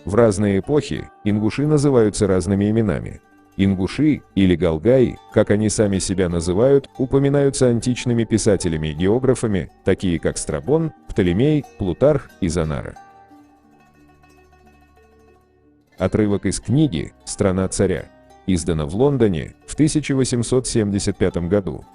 В разные эпохи ингуши называются разными именами. Ингуши или галгаи, как они сами себя называют, упоминаются античными писателями и географами, такие как Страбон, Птолемей, Плутарх и Занара. Отрывок из книги «Страна царя», издана в Лондоне в 1875 году.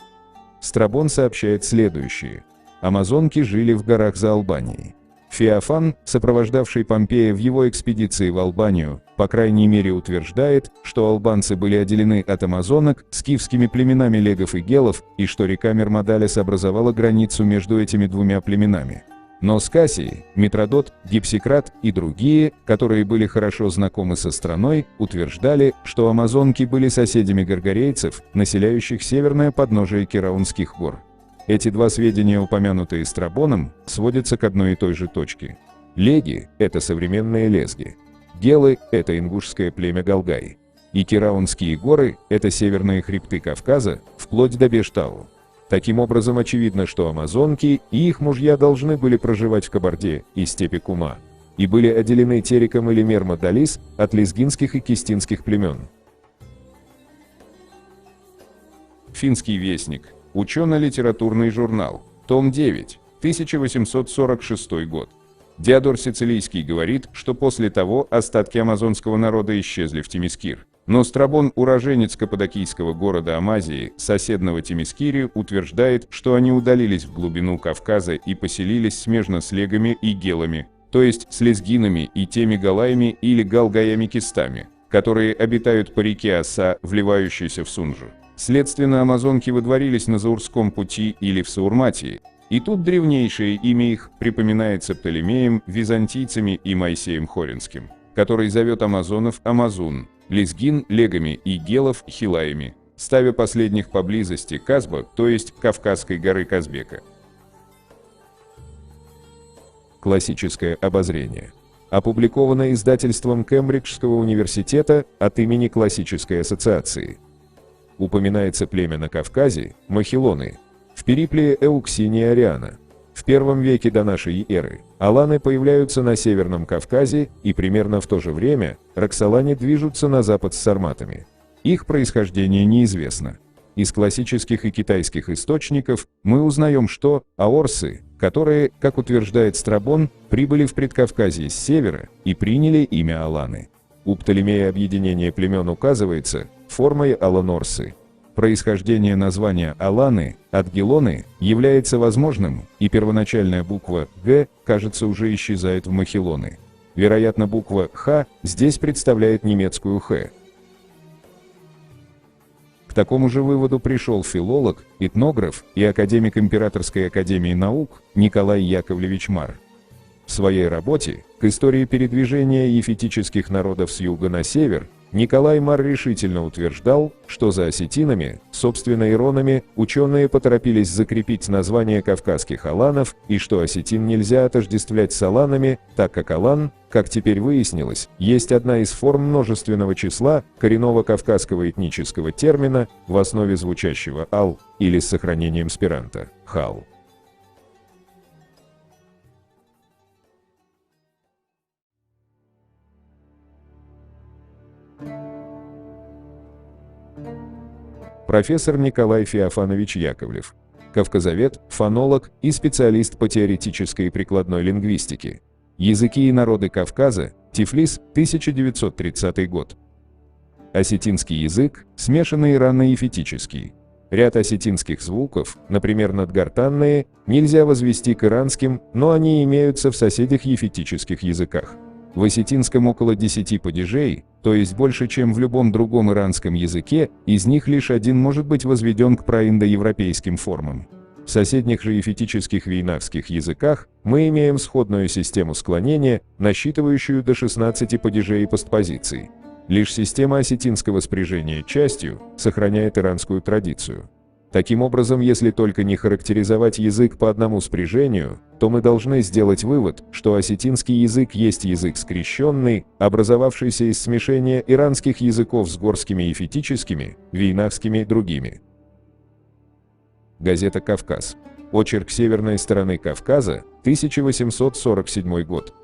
Страбон сообщает следующее. Амазонки жили в горах за Албанией. Феофан, сопровождавший Помпея в его экспедиции в Албанию, по крайней мере утверждает, что албанцы были отделены от амазонок скифскими племенами легов и гелов, и что река Мермодалес образовала границу между этими двумя племенами. Но Скасий, Митродот, Гипсикрат и другие, которые были хорошо знакомы со страной, утверждали, что амазонки были соседями горгорейцев, населяющих северное подножие Кераунских гор. Эти два сведения, упомянутые Страбоном, сводятся к одной и той же точке. Леги – это современные лезги. Гелы – это ингушское племя Галгай. И Кераунские горы – это северные хребты Кавказа, вплоть до Бештау. Таким образом, очевидно, что амазонки и их мужья должны были проживать в Кабарде и степи Кума, и были отделены Териком или Мермодалис от лезгинских и кистинских племен. Финский вестник. Учено-литературный журнал. Том 9. 1846 год. Диодор Сицилийский говорит, что после того остатки амазонского народа исчезли в Темискир. Но Страбон, уроженец каппадокийского города Амазии, соседного Темискири, утверждает, что они удалились в глубину Кавказа и поселились смежно с легами и гелами, то есть с лезгинами и теми галаями или галгаями-кистами, которые обитают по реке Оса, вливающейся в Сунжу. Следственно, амазонки выдворились на Заурском пути или в Саурматии, и тут древнейшее имя их припоминается Птолемеем, византийцами и Моисеем Хоринским, который зовет амазонов Амазун, лезгин легами и гелов хилаями, ставя последних поблизости Казба, то есть Кавказской горы Казбека. Классическое обозрение. Опубликовано издательством Кембриджского университета от имени Классической ассоциации. Упоминается племя на Кавказе, махилоны, в перипле Эуксиния Ариана. В первом веке до нашей эры аланы появляются на Северном Кавказе, и примерно в то же время роксолане движутся на запад с сарматами. Их происхождение неизвестно. Из классических и китайских источников мы узнаем, что аорсы, которые, как утверждает Страбон, прибыли в Предкавказье с севера и приняли имя аланы. У Птолемея объединение племен указывается формой аланорсы. Происхождение названия аланы от гелоны является возможным, и первоначальная буква «г», кажется, уже исчезает в махилоны. Вероятно, буква «х» здесь представляет немецкую «х». К такому же выводу пришел филолог, этнограф и академик Императорской академии наук Николай Яковлевич Мар. В своей работе «К истории передвижения ефетических народов с юга на север» Николай Мар решительно утверждал, что за осетинами, собственно иронами, ученые поторопились закрепить название кавказских аланов, и что осетин нельзя отождествлять с аланами, так как алан, как теперь выяснилось, есть одна из форм множественного числа, коренного кавказского этнического термина, в основе звучащего «ал» или с сохранением спиранта «хал». Профессор Николай Феофанович Яковлев. Кавказовед, фонолог и специалист по теоретической и прикладной лингвистике. Языки и народы Кавказа. Тифлис, 1930 год. Осетинский язык, смешанный ирано-ефетический. Ряд осетинских звуков, например, надгортанные, нельзя возвести к иранским, но они имеются в соседних ефетических языках. В осетинском около 10 падежей, то есть больше, чем в любом другом иранском языке, из них лишь один может быть возведен к праиндоевропейским формам. В соседних же ефетических вейнахских языках мы имеем сходную систему склонения, насчитывающую до 16 падежей и постпозиций. Лишь система осетинского спряжения частью сохраняет иранскую традицию. Таким образом, если только не характеризовать язык по одному спряжению, то мы должны сделать вывод, что осетинский язык есть язык скрещенный, образовавшийся из смешения иранских языков с горскими ефетическими, вейнахскими и другими. Газета «Кавказ». Очерк северной стороны Кавказа, 1847 год.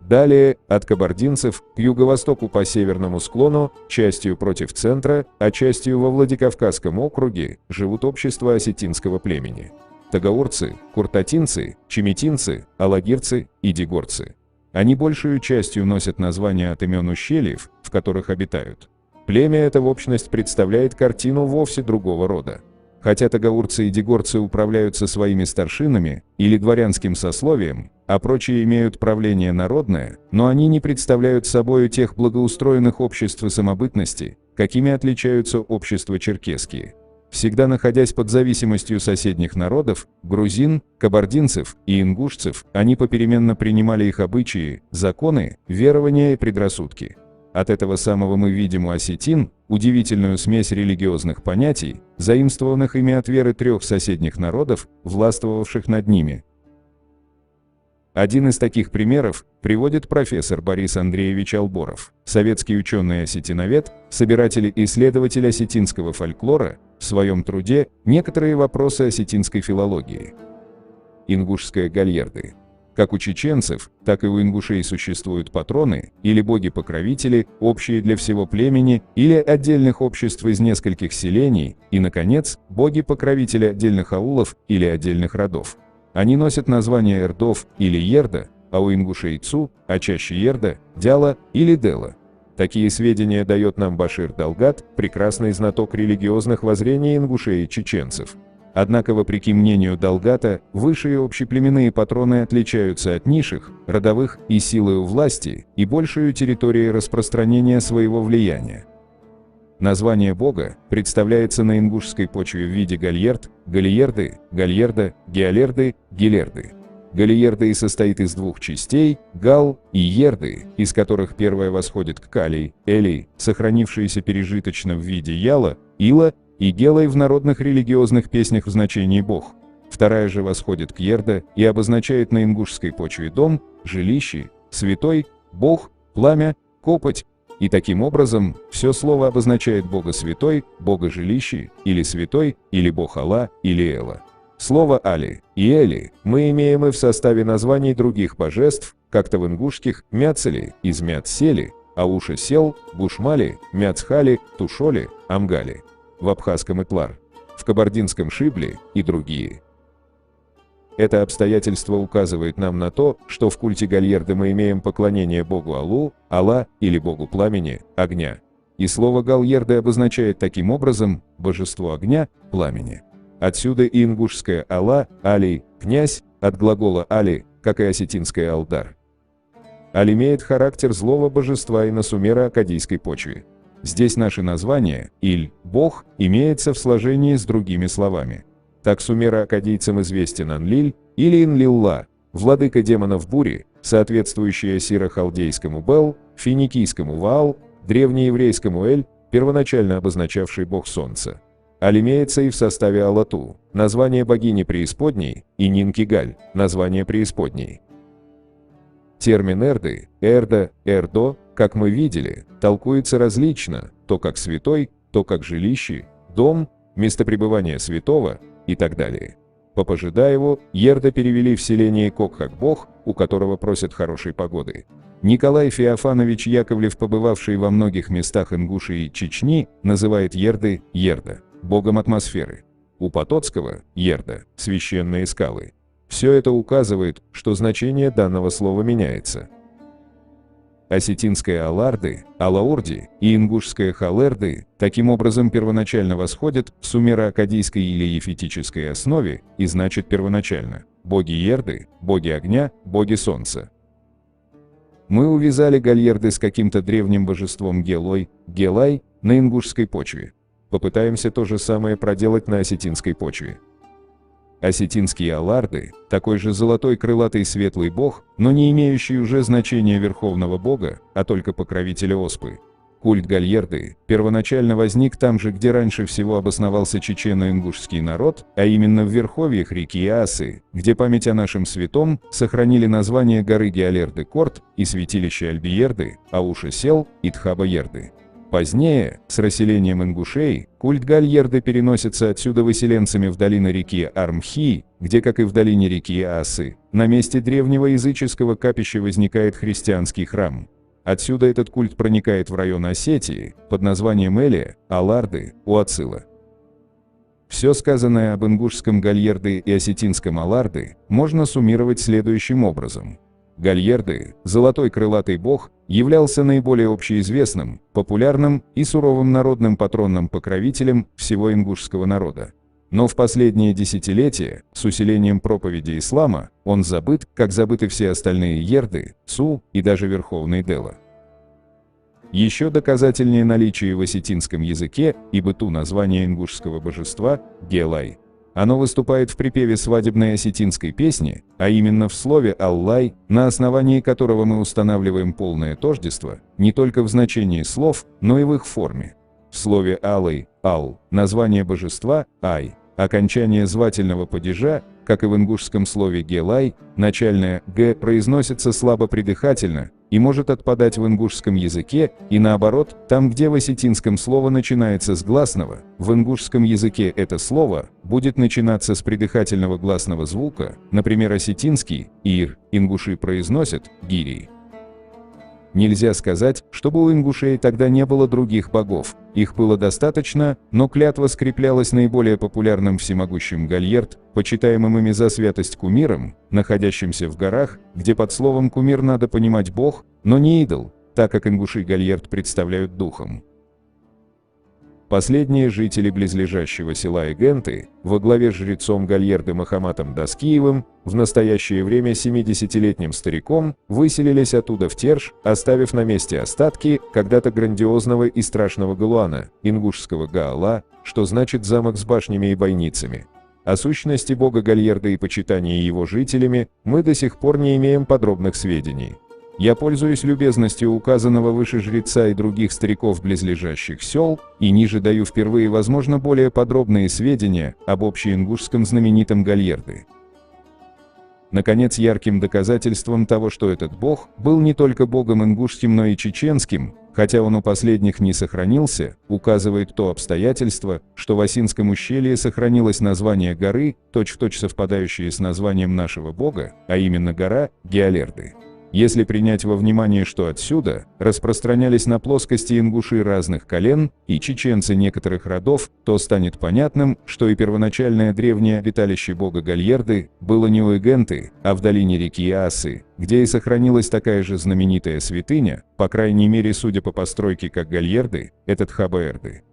Далее, от кабардинцев к юго-востоку по северному склону, частью против центра, а частью во Владикавказском округе, живут общества осетинского племени. Тагаурцы, куртатинцы, чеметинцы, алагирцы и дигорцы. Они большую частью носят названия от имен ущельев, в которых обитают. Племя это в общность представляет картину вовсе другого рода. Хотя тагаурцы и дигорцы управляются своими старшинами или дворянским сословием, а прочие имеют правление народное, но они не представляют собою тех благоустроенных обществ и самобытности, какими отличаются общества черкесские. Всегда находясь под зависимостью соседних народов, грузин, кабардинцев и ингушцев, они попеременно принимали их обычаи, законы, верования и предрассудки. От этого самого мы видим у осетин удивительную смесь религиозных понятий, заимствованных ими от веры трех соседних народов, властвовавших над ними. Один из таких примеров приводит профессор Борис Андреевич Алборов, советский ученый-осетиновед, собиратель и исследователь осетинского фольклора, в своем труде «Некоторые вопросы осетинской филологии». Ингушская гальерды. Как у чеченцев, так и у ингушей существуют патроны, или боги-покровители, общие для всего племени, или отдельных обществ из нескольких селений, и, наконец, боги-покровители отдельных аулов или отдельных родов. Они носят названия эрдов или ерда, а у ингушей цу, а чаще ерда, дяла или дела. Такие сведения дает нам Башир Далгат, прекрасный знаток религиозных воззрений ингушей и чеченцев. Однако, вопреки мнению Далгата, высшие общеплеменные патроны отличаются от низших, родовых и силою власти, и большую территорией распространения своего влияния. Название бога представляется на ингушской почве в виде гальерд, галиерды, гальерда, геолерды, гилерды. Галиерда и состоит из двух частей – гал и ерды, из которых первая восходит к калий, элей, сохранившиеся пережиточно в виде яла, ила, и гелой в народных религиозных песнях в значении «бог». Вторая же восходит к ерда и обозначает на ингушской почве дом, жилище, святой, бог, пламя, копоть, и таким образом все слово обозначает бога святой, бога жилище, или святой, или бог Алла, или Эла. Слово «али» и «эли» мы имеем и в составе названий других божеств, как-то в ингушских «мяцели» из «мяцсели», ауша сел, гушмали, мяцхали, тушоли, амгали. В абхазском Итлар, в кабардинском Шибли и другие. Это обстоятельство указывает нам на то, что в культе гальерды мы имеем поклонение богу Аллу, Алла или богу пламени, огня. И слово гальерды обозначает таким образом божество огня, пламени. Отсюда и ингушское Алла, Али, князь, от глагола Али, как и осетинское Алдар. Аль имеет характер злого божества и на сумеро-аккадийской почве. Здесь наше название, Иль, Бог, имеется в сложении с другими словами. Так сумеро-аккадийцам известен Анлиль или Инлилла, владыка демонов бури, соответствующая сиро-халдейскому Бел, финикийскому Ваал, древнееврейскому Эль, первоначально обозначавший бог солнца. Аль имеется и в составе Алату, название богини преисподней, и Нинкигаль, название преисподней. Термин эрды, эрда, эрдо, как мы видели, толкуется различно, то как святой, то как жилище, дом, место пребывания святого и так далее. По Пожидаеву, ерда перевели в селение Кок как бог, у которого просят хорошей погоды. Николай Феофанович Яковлев, побывавший во многих местах Ингушии и Чечни, называет ерды ерда, богом атмосферы. У Потоцкого – ерда, священные скалы. Все это указывает, что значение данного слова меняется. Осетинская Аларды, Алаурди и ингушская Халерды таким образом первоначально восходят в сумеро-аккадийской или ефетической основе и значит первоначально боги ерды, боги огня, боги солнца. Мы увязали гальерды с каким-то древним божеством Гелой, Гелай, на ингушской почве. Попытаемся то же самое проделать на осетинской почве. Осетинские аларды – такой же золотой крылатый светлый бог, но не имеющий уже значения верховного бога, а только покровителя оспы. Культ гальерды первоначально возник там же, где раньше всего обосновался чечено-ингушский народ, а именно в верховьях реки Асы, где память о нашем святом сохранили название горы Геолерды-Корт и святилище Альбиерды, Ауша-Сел и Тхаба-Ерды. Позднее, с расселением ингушей, культ Гальерды переносится отсюда выселенцами в долину реки Армхи, где, как и в долине реки Асы, на месте древнего языческого капища возникает христианский храм. Отсюда этот культ проникает в район Осетии, под названием Элия, Аларды, у Ацила. Все сказанное об ингушском Гальерды и осетинском Аларды можно суммировать следующим образом. Гальерды, золотой крылатый бог, являлся наиболее общеизвестным, популярным и суровым народным патронным покровителем всего ингушского народа. Но в последние десятилетия, с усилением проповеди ислама, он забыт, как забыты все остальные ерды, Су и даже Верховный Дела. Еще доказательнее наличие в осетинском языке и быту названия ингушского божества – Гелай. Оно выступает в припеве свадебной осетинской песни, а именно в слове «Аллай», на основании которого мы устанавливаем полное тождество, не только в значении слов, но и в их форме. В слове «Алай» – «Ал» – название божества – «Ай», окончание звательного падежа, как и в ингушском слове «Гелай», начальное «г» произносится слабо-придыхательно и может отпадать в ингушском языке, и наоборот, там, где в осетинском слово начинается с гласного, в ингушском языке это слово будет начинаться с придыхательного гласного звука, например, осетинский «ир» ингуши произносят «гири». Нельзя сказать, чтобы у ингушей тогда не было других богов. Их было достаточно, но клятва скреплялась наиболее популярным всемогущим Гальерд, почитаемым ими за святость кумиром, находящимся в горах, где под словом «кумир» надо понимать бог, но не идол, так как ингуши Гальерд представляют духом. Последние жители близлежащего села Эгенты, во главе с жрецом Гальерды Махаматом Даскиевым, в настоящее время 70-летним стариком, выселились оттуда в Терш, оставив на месте остатки когда-то грандиозного и страшного Галуана, ингушского Гаала, что значит замок с башнями и бойницами. О сущности бога Гальерды и почитании его жителями мы до сих пор не имеем подробных сведений. Я пользуюсь любезностью указанного выше жреца и других стариков близлежащих сел, и ниже даю впервые, возможно, более подробные сведения об общеингушском знаменитом Гальерды. Наконец, ярким доказательством того, что этот бог был не только богом ингушским, но и чеченским, хотя он у последних не сохранился, указывает то обстоятельство, что в Осинском ущелье сохранилось название горы, точь-в-точь совпадающее с названием нашего бога, а именно гора Геолерды. Если принять во внимание, что отсюда распространялись на плоскости ингуши разных колен и чеченцы некоторых родов, то станет понятным, что и первоначальное древнее обиталище бога Гальерды было не у Эгенты, а в долине реки Асы, где и сохранилась такая же знаменитая святыня, по крайней мере, судя по постройке как Гальерды, этот Хабаэрды.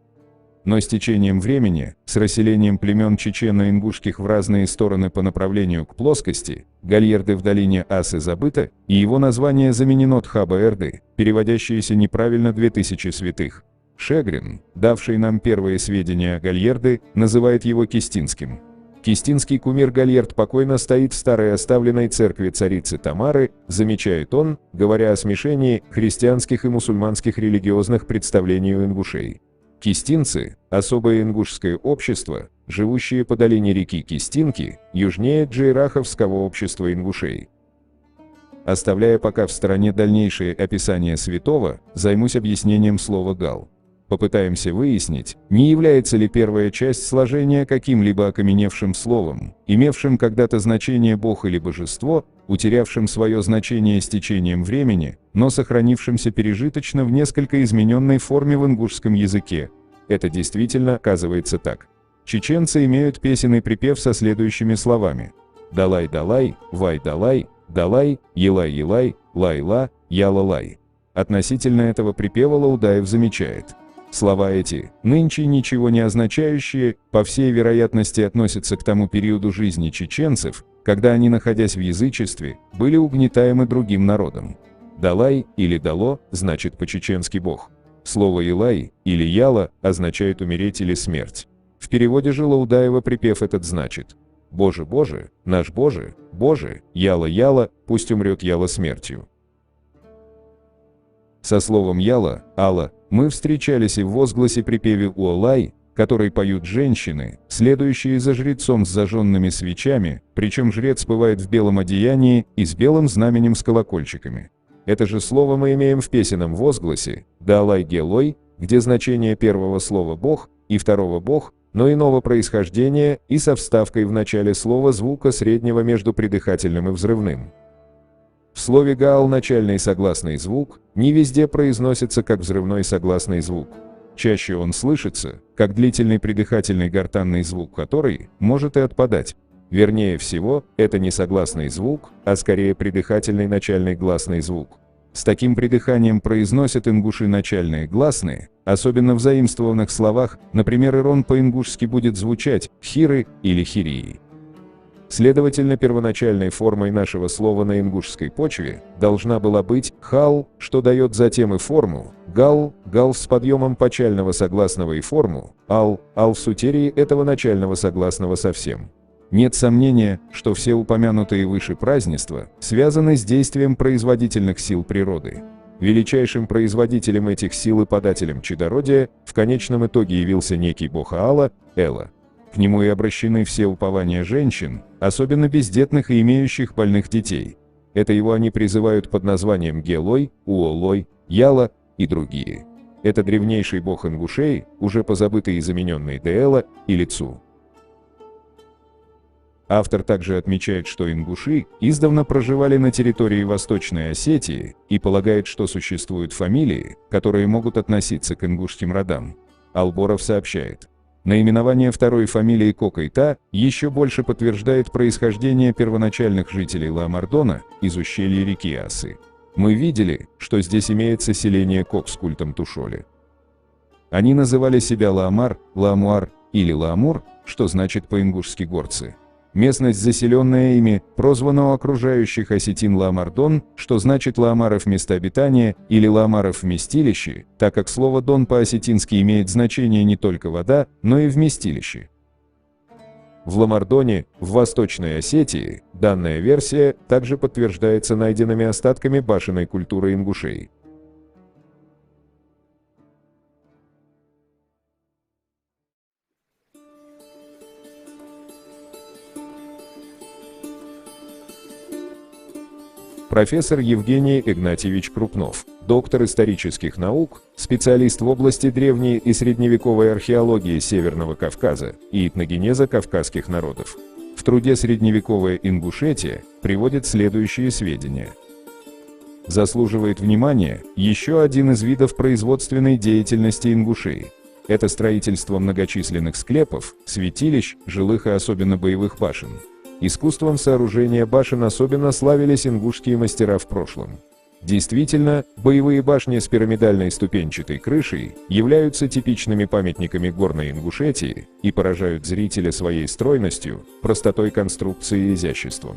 Но с течением времени, с расселением племен чечено-ингушских в разные стороны по направлению к плоскости, Гальерды в долине Асы забыто, и его название заменено Тхаба-Эрды, переводящееся неправильно 2000 святых. Шегрин, давший нам первые сведения о Гальерды, называет его Кистинским. Кистинский кумир Гальерд покойно стоит в старой оставленной церкви царицы Тамары, замечает он, говоря о смешении христианских и мусульманских религиозных представлений у ингушей. Кистинцы – особое ингушское общество, живущее по долине реки Кистинки, южнее Джейраховского общества ингушей. Оставляя пока в стороне дальнейшее описание святого, займусь объяснением слова «гал». Попытаемся выяснить, не является ли первая часть сложения каким-либо окаменевшим словом, имевшим когда-то значение бог или божество, утерявшим свое значение с течением времени, но сохранившимся пережиточно в несколько измененной форме в ингушском языке. Это действительно оказывается так. Чеченцы имеют песенный припев со следующими словами: «Далай-далай, вай-далай, далай, елай-елай, лай-ла, яла-лай». Относительно этого припева Лаудаев замечает: слова эти, нынче ничего не означающие, по всей вероятности относятся к тому периоду жизни чеченцев, когда они, находясь в язычестве, были угнетаемы другим народом. Далай или дало значит по-чеченски бог. Слово Илай или Яла означает умереть или смерть. В переводе же Лаудаева припев этот значит: «Боже, Боже, наш Боже, Боже, Яла, Яла, пусть умрет Яла смертью». Со словом Яла, Алла, мы встречались и в возгласе-припеве Уолай, который поют женщины, следующие за жрецом с зажженными свечами, причем жрец бывает в белом одеянии и с белым знаменем с колокольчиками. Это же слово мы имеем в песенном возгласе «Далай Гелой», где значение первого слова «бог» и второго «бог», но иного происхождения и со вставкой в начале слова звука среднего между придыхательным и взрывным. В слове «гаал» начальный согласный звук не везде произносится как взрывной согласный звук. Чаще он слышится как длительный придыхательный гортанный звук, который может и отпадать. Вернее всего, это не согласный звук, а скорее придыхательный начальный гласный звук. С таким придыханием произносят ингуши начальные гласные, особенно в заимствованных словах, например, ирон по-ингушски будет звучать «хиры» или «хирии». Следовательно, первоначальной формой нашего слова на ингушской почве должна была быть «хал», что дает затем и форму «гал», «гал» с подъемом почального согласного и форму «ал», «ал» с утерей этого начального согласного совсем. Нет сомнения, что все упомянутые выше празднества связаны с действием производительных сил природы. Величайшим производителем этих сил и подателем чадородия в конечном итоге явился некий бог Аала, Эла. К нему и обращены все упования женщин, особенно бездетных и имеющих больных детей. Это его они призывают под названием Гелой, Уолой, Яла и другие. Это древнейший бог ингушей, уже позабытый и замененный Деэла или Цу. Автор также отмечает, что ингуши издавна проживали на территории Восточной Осетии и полагает, что существуют фамилии, которые могут относиться к ингушским родам. Алборов сообщает: наименование второй фамилии Кокайта еще больше подтверждает происхождение первоначальных жителей Ла-Мардона из ущелья реки Асы. Мы видели, что здесь имеется селение Кок с культом Тушоли. Они называли себя Ла-Амар, Ла-Муар или Ла-Амур, что значит по-ингушски горцы. Местность, заселенная ими, прозвана у окружающих осетин Ла-Мардон, что значит Ла-Амаров место обитания или Ла-Амаров вместилище, так как слово «дон» по-осетински имеет значение не только вода, но и вместилище. В Ла-Мардоне, в Восточной Осетии, данная версия также подтверждается найденными остатками башенной культуры ингушей. Профессор Евгений Игнатьевич Крупнов, доктор исторических наук, специалист в области древней и средневековой археологии Северного Кавказа и этногенеза кавказских народов. В труде «Средневековая Ингушетия» приводит следующие сведения. Заслуживает внимания еще один из видов производственной деятельности ингушей. Это строительство многочисленных склепов, святилищ, жилых и особенно боевых башен. Искусством сооружения башен особенно славились ингушские мастера в прошлом. Действительно, боевые башни с пирамидальной ступенчатой крышей являются типичными памятниками горной Ингушетии и поражают зрителя своей стройностью, простотой конструкции и изяществом.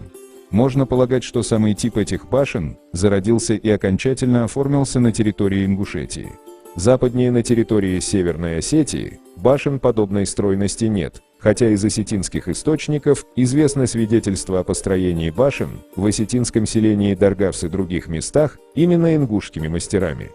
Можно полагать, что самый тип этих башен зародился и окончательно оформился на территории Ингушетии. Западнее на территории Северной Осетии башен подобной стройности нет, хотя из осетинских источников известно свидетельство о построении башен в осетинском селении Даргавс и других местах именно ингушскими мастерами.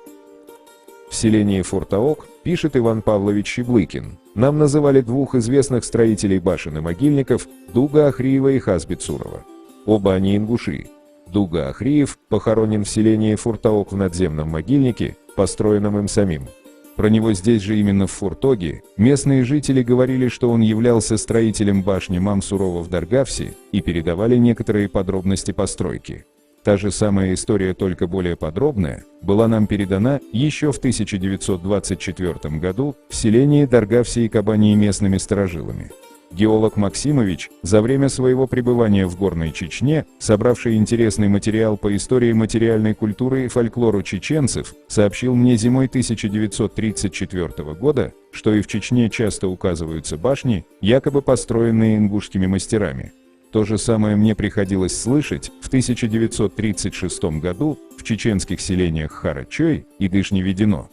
В селении Фортаок, пишет Иван Павлович Щеблыкин, нам называли двух известных строителей башен и могильников – Дуга Ахриева и Хазби Цурова. Оба они ингуши. Дуга Ахриев похоронен в селении Фортаок в надземном могильнике, построенном им самим. Про него здесь же именно в Фортоге местные жители говорили, что он являлся строителем башни Мамсурова в Даргавсе и передавали некоторые подробности постройки. Та же самая история, только более подробная, была нам передана еще в 1924 году в селении Даргавсе и Кабании местными старожилами. Геолог Максимович, за время своего пребывания в Горной Чечне, собравший интересный материал по истории материальной культуры и фольклору чеченцев, сообщил мне зимой 1934 года, что и в Чечне часто указываются башни, якобы построенные ингушскими мастерами. То же самое мне приходилось слышать в 1936 году в чеченских селениях Харачой и Дышни-Ведено.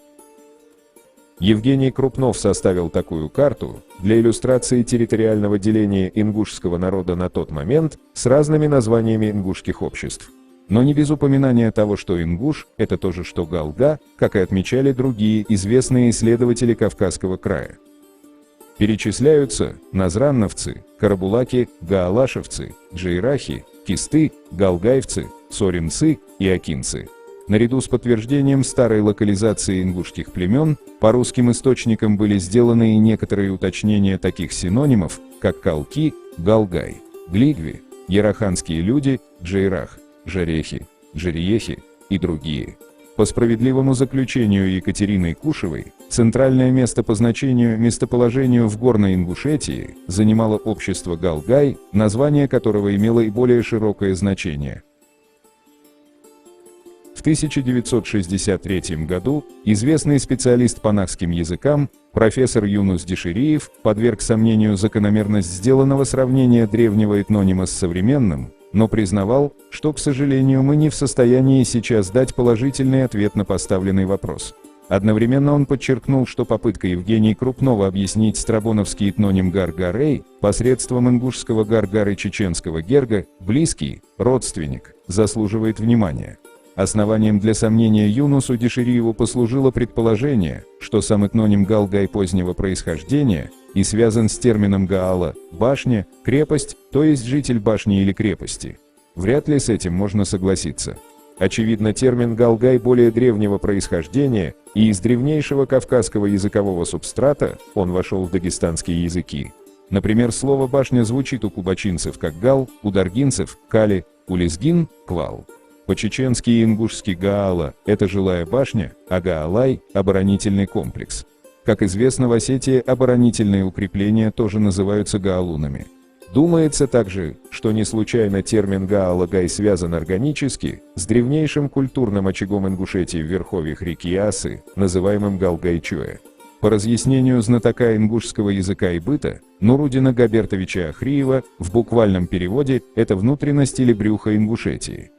Евгений Крупнов составил такую карту для иллюстрации территориального деления ингушского народа на тот момент с разными названиями ингушских обществ. Но не без упоминания того, что ингуш – это то же, что галга, как и отмечали другие известные исследователи Кавказского края. Перечисляются назранновцы, карабулаки, гаалашевцы, джейрахи, кисты, галгаевцы, соринцы и акинцы. Наряду с подтверждением старой локализации ингушских племен, по русским источникам были сделаны и некоторые уточнения таких синонимов, как калки, галгай, глигви, яраханские люди, джейрах, жарехи, джариехи и другие. По справедливому заключению Екатерины Кушевой, центральное место по местоположению в Горной Ингушетии занимало общество галгай, название которого имело и более широкое значение. В 1963 году известный специалист по нахским языкам, профессор Юнус Дишириев, подверг сомнению закономерность сделанного сравнения древнего этнонима с современным, но признавал, что, к сожалению, мы не в состоянии сейчас дать положительный ответ на поставленный вопрос. Одновременно он подчеркнул, что попытка Евгения Крупнова объяснить страбоновский этноним Гаргарей посредством ингушского Гаргар и чеченского Герга, близкий, родственник, заслуживает внимания. Основанием для сомнения Юнусу Дишириеву послужило предположение, что сам этноним галгай позднего происхождения и связан с термином гаала – башня, крепость, то есть житель башни или крепости. Вряд ли с этим можно согласиться. Очевидно, термин галгай более древнего происхождения, и из древнейшего кавказского языкового субстрата он вошел в дагестанские языки. Например, слово «башня» звучит у кубачинцев как гал, у даргинцев – кали, у лезгин – квал. По-чеченски и ингушски гаала – это жилая башня, а гаалай – оборонительный комплекс. Как известно, в Осетии оборонительные укрепления тоже называются гаалунами. Думается также, что не случайно термин гаала-гай связан органически с древнейшим культурным очагом Ингушетии в верховьях реки Асы, называемым Галгайчуэ. По разъяснению знатока ингушского языка и быта, Нурудина Габертовича Ахриева, в буквальном переводе это внутренность или брюхо Ингушетии.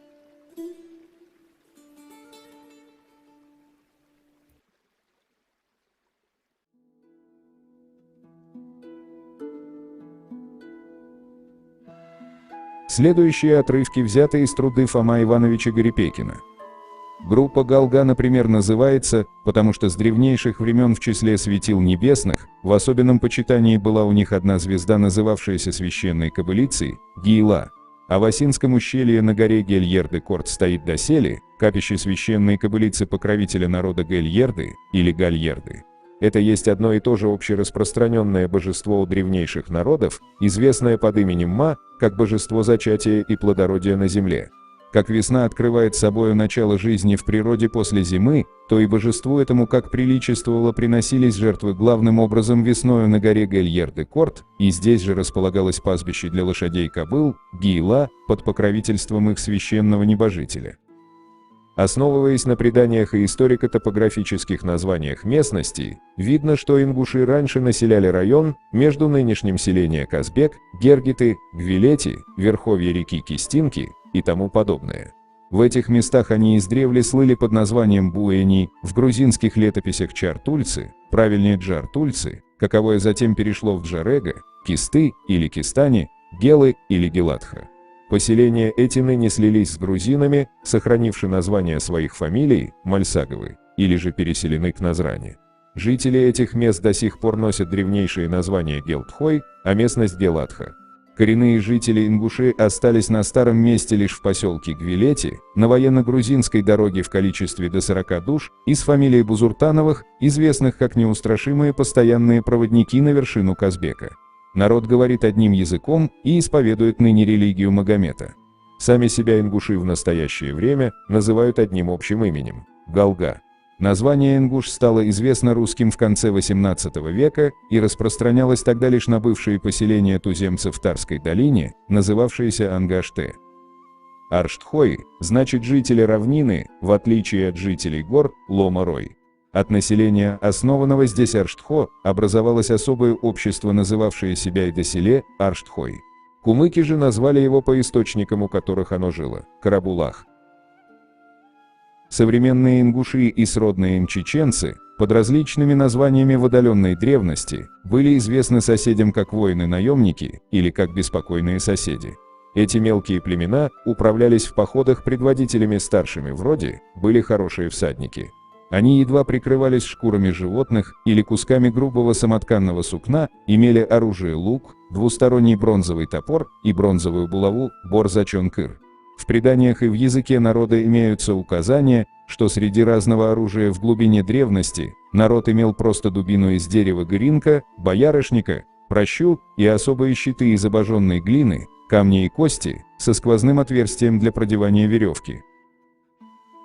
Следующие отрывки взяты из труды Фома Ивановича Гарипекина. Группа Галга, например, называется, потому что с древнейших времен в числе светил небесных, в особенном почитании была у них одна звезда, называвшаяся священной кобылицей – Гиила. А в Осинском ущелье на горе Гельерды-Корт стоит доселе капище священной кобылицы покровителя народа Гельерды или Гальерды. Это есть одно и то же общераспространенное божество у древнейших народов, известное под именем Ма, как божество зачатия и плодородия на земле. Как весна открывает собою начало жизни в природе после зимы, то и божеству этому, как приличествовало, приносились жертвы главным образом весною на горе Гельерды-Корт, и здесь же располагалось пастбище для лошадей кобыл, Гиила, под покровительством их священного небожителя. Основываясь на преданиях и историко-топографических названиях местностей, видно, что ингуши раньше населяли район между нынешним селением Казбек, Гергиты, Гвилети, верховье реки Кистинки и тому подобное. В этих местах они издревле слыли под названием Буэни, в грузинских летописях Чартульцы, правильнее Джартульцы, каковое затем перешло в Джарега, Кисты или Кистани, Гелы или Гелатха. Поселения эти ныне слились с грузинами, сохранивши названия своих фамилий, Мальсаговы, или же переселены к Назране. Жители этих мест до сих пор носят древнейшие названия Гелтхой, а местность Гелатха. Коренные жители ингуши остались на старом месте лишь в поселке Гвилети, на военно-грузинской дороге в количестве до 40 душ, из фамилии Бузуртановых, известных как неустрашимые постоянные проводники на вершину Казбека. Народ говорит одним языком и исповедует ныне религию Магомета. Сами себя ингуши в настоящее время называют одним общим именем – Галга. Название ингуш стало известно русским в конце XVIII века и распространялось тогда лишь на бывшие поселения туземцев в Тарской долине, называвшиеся Ангаште. Арштхой значит жители равнины, в отличие от жителей гор, Лома-Рой. От населения, основанного здесь Арштхо, образовалось особое общество, называвшее себя и доселе Арштхой. Кумыки же назвали его по источникам, у которых оно жило – Карабулах. Современные ингуши и сродные им чеченцы, под различными названиями в отдаленной древности, были известны соседям как воины-наемники или как беспокойные соседи. Эти мелкие племена управлялись в походах предводителями старшими вроде, были хорошие всадники. Они едва прикрывались шкурами животных или кусками грубого самотканного сукна, имели оружие лук, двусторонний бронзовый топор и бронзовую булаву, бор-зачон-кыр. В преданиях и в языке народа имеются указания, что среди разного оружия в глубине древности народ имел просто дубину из дерева горинка, боярышника, пращу и особые щиты из обожженной глины, камня и кости со сквозным отверстием для продевания веревки.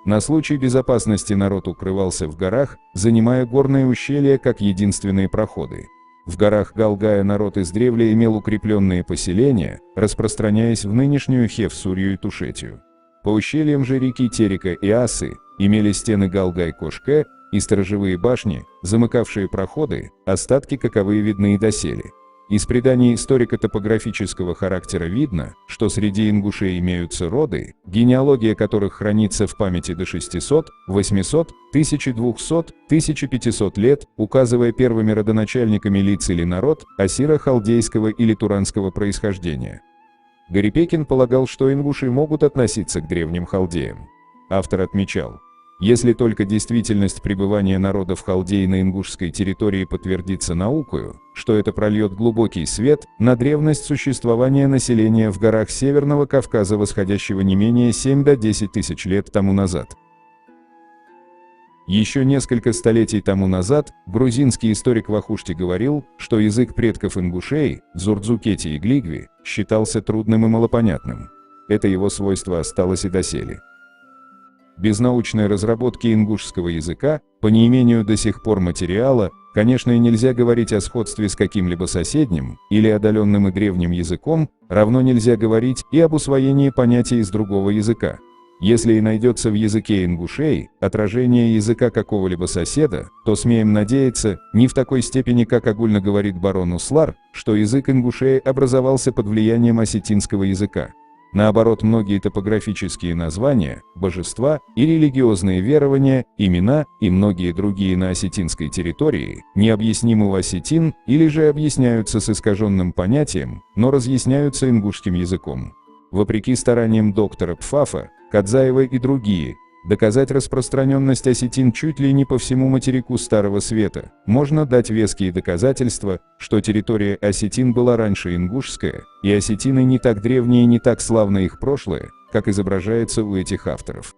На случай безопасности народ укрывался в горах, занимая горные ущелья как единственные проходы. В горах Галгая народ издревле имел укрепленные поселения, распространяясь в нынешнюю Хевсурью и Тушетию. По ущельям же реки Терека и Асы имели стены Галгай-Кошке и сторожевые башни, замыкавшие проходы, остатки каковые видны и доселе. Из преданий историко-топографического характера видно, что среди ингушей имеются роды, генеалогия которых хранится в памяти до 600, 800, 1200, 1500 лет, указывая первыми родоначальниками лиц или народ ассиро-халдейского или туранского происхождения. Гарипекин полагал, что ингуши могут относиться к древним халдеям. Автор отмечал: если только действительность пребывания народов халдей на ингушской территории подтвердится наукою, что это прольет глубокий свет на древность существования населения в горах Северного Кавказа, восходящего не менее 7 до 10 тысяч лет тому назад. Еще несколько столетий тому назад грузинский историк Вахушти говорил, что язык предков ингушей, Дзурдзукети и Глигви, считался трудным и малопонятным. Это его свойство осталось и доселе. Без научной разработки ингушского языка, по неимению до сих пор материала, конечно, и нельзя говорить о сходстве с каким-либо соседним или отдаленным и древним языком, равно нельзя говорить и об усвоении понятий из другого языка. Если и найдется в языке ингушей отражение языка какого-либо соседа, то смеем надеяться, не в такой степени, как огульно говорит барон Услар, что язык ингушей образовался под влиянием осетинского языка. Наоборот, многие топографические названия, божества и религиозные верования, имена и многие другие на осетинской территории необъяснимы у осетин или же объясняются с искаженным понятием, но разъясняются ингушским языком. Вопреки стараниям доктора Пфафа, Кадзаева и другие, доказать распространенность осетин чуть ли не по всему материку Старого Света можно дать веские доказательства, что территория осетин была раньше ингушская, и осетины не так древние и не так славно их прошлое, как изображается у этих авторов.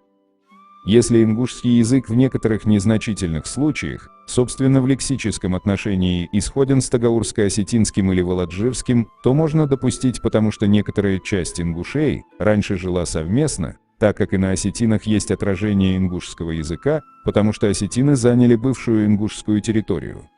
Если ингушский язык в некоторых незначительных случаях, собственно в лексическом отношении, исходен с тагаурско-осетинским или володжирским, то можно допустить, потому что некоторая часть ингушей раньше жила совместно, так как и на осетинах есть отражение ингушского языка, потому что осетины заняли бывшую ингушскую территорию.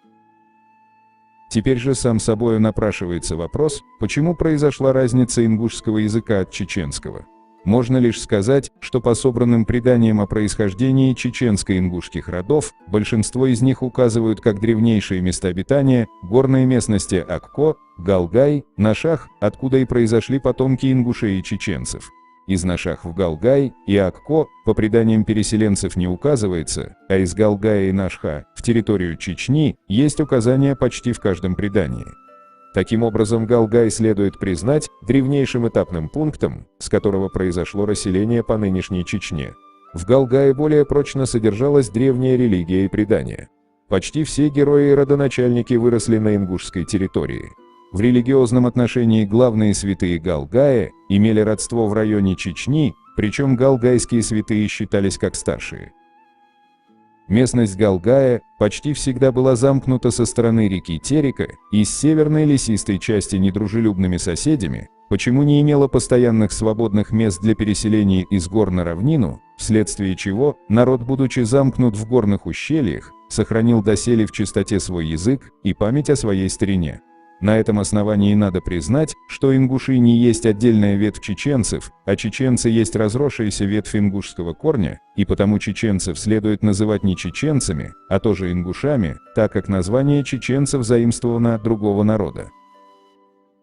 Теперь же сам собой напрашивается вопрос, почему произошла разница ингушского языка от чеченского. Можно лишь сказать, что по собранным преданиям о происхождении чеченско-ингушских родов, большинство из них указывают как древнейшие места обитания горные местности Акко, Галгай, Нашах, откуда и произошли потомки ингушей и чеченцев. Из Нашах в Галгай и Акко по преданиям переселенцев не указывается, а из Галгая и Нашха в территорию Чечни есть указания почти в каждом предании. Таким образом, Галгай следует признать древнейшим этапным пунктом, с которого произошло расселение по нынешней Чечне. В Галгае более прочно содержалась древняя религия и предания. Почти все герои и родоначальники выросли на ингушской территории. В религиозном отношении главные святые Галгая имели родство в районе Чечни, причем галгайские святые считались как старшие. Местность Галгая почти всегда была замкнута со стороны реки Терека и с северной лесистой части недружелюбными соседями, почему не имела постоянных свободных мест для переселения из гор на равнину, вследствие чего народ, будучи замкнут в горных ущельях, сохранил доселе в чистоте свой язык и память о своей старине. На этом основании надо признать, что ингуши не есть отдельная ветвь чеченцев, а чеченцы есть разросшаяся ветвь ингушского корня, и потому чеченцев следует называть не чеченцами, а тоже ингушами, так как название чеченцев заимствовано от другого народа.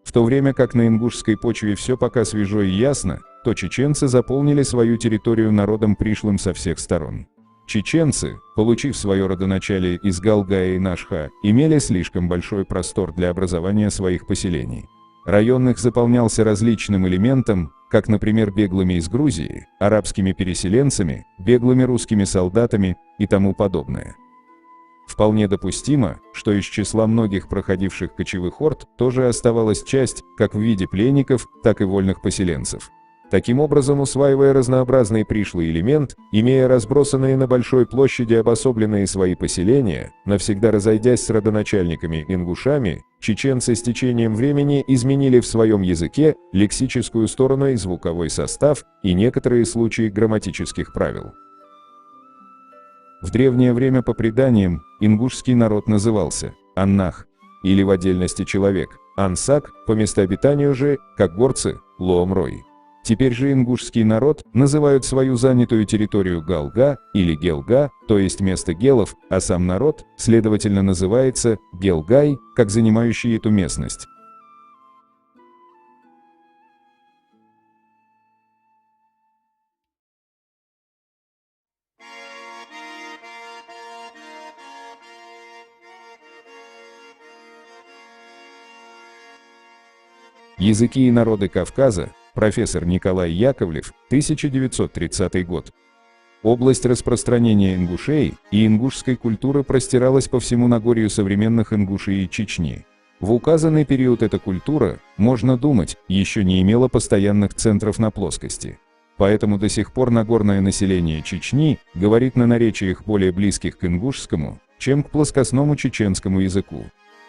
В то время как на ингушской почве все пока свежо и ясно, то чеченцы заполнили свою территорию народом пришлым со всех сторон. Чеченцы, получив свое родоначалие из Галгая и Нашха, имели слишком большой простор для образования своих поселений. Район их заполнялся различным элементом, как, например, беглыми из Грузии, арабскими переселенцами, беглыми русскими солдатами и тому подобное. Вполне допустимо, что из числа многих проходивших кочевых орд тоже оставалась часть, как в виде пленников, так и вольных поселенцев. Таким образом, усваивая разнообразный пришлый элемент, имея разбросанные на большой площади обособленные свои поселения, навсегда разойдясь с родоначальниками-ингушами, чеченцы с течением времени изменили в своем языке лексическую сторону и звуковой состав, и некоторые случаи грамматических правил. В древнее время, по преданиям, ингушский народ назывался «аннах» или в отдельности человек, «ансак», по местообитанию же, как горцы, «лоомрой». Теперь же ингушский народ называют свою занятую территорию Галга или Гелга, то есть место гелов, а сам народ, следовательно, называется Гелгай, как занимающий эту местность. Языки и народы Кавказа. Профессор Николай Яковлев, 1930 год. Область распространения ингушей и ингушской культуры простиралась по всему Нагорью современных Ингушии и Чечни. В указанный период эта культура, можно думать, еще не имела постоянных центров на плоскости. Поэтому до сих пор нагорное население Чечни говорит на наречиях более близких к ингушскому, чем к плоскостному чеченскому языку.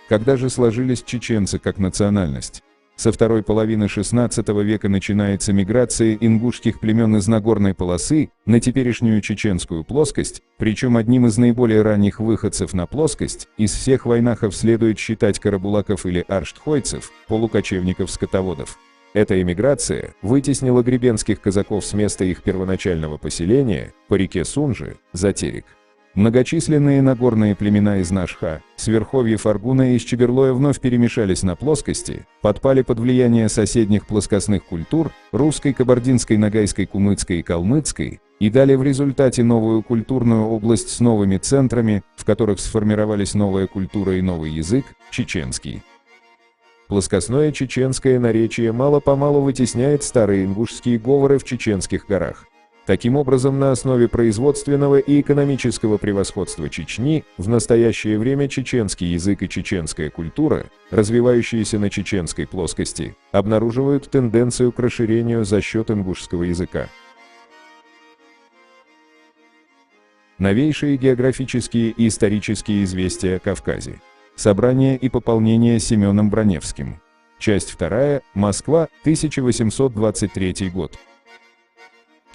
Когда же сложились чеченцы как национальность? Со второй половины XVI века начинается миграция ингушских племен из Нагорной полосы на теперешнюю чеченскую плоскость, причем одним из наиболее ранних выходцев на плоскость из всех вайнахов следует считать карабулаков или арштхойцев, полукочевников-скотоводов. Эта эмиграция вытеснила гребенских казаков с места их первоначального поселения по реке Сунжи за Терек. Многочисленные нагорные племена из Нашха, с верховьев Аргуна и из Чеберлоя вновь перемешались на плоскости, подпали под влияние соседних плоскостных культур, русской, кабардинской, ногайской, кумыцкой и калмыцкой, и дали в результате новую культурную область с новыми центрами, в которых сформировались новая культура и новый язык – чеченский. Плоскостное чеченское наречие мало-помалу вытесняет старые ингушские говоры в чеченских горах. Таким образом, на основе производственного и экономического превосходства Чечни, в настоящее время чеченский язык и чеченская культура, развивающиеся на чеченской плоскости, обнаруживают тенденцию к расширению за счет ингушского языка. Новейшие географические и исторические известия о Кавказе. Собрание и пополнение Семеном Броневским. Часть 2. Москва, 1823 год.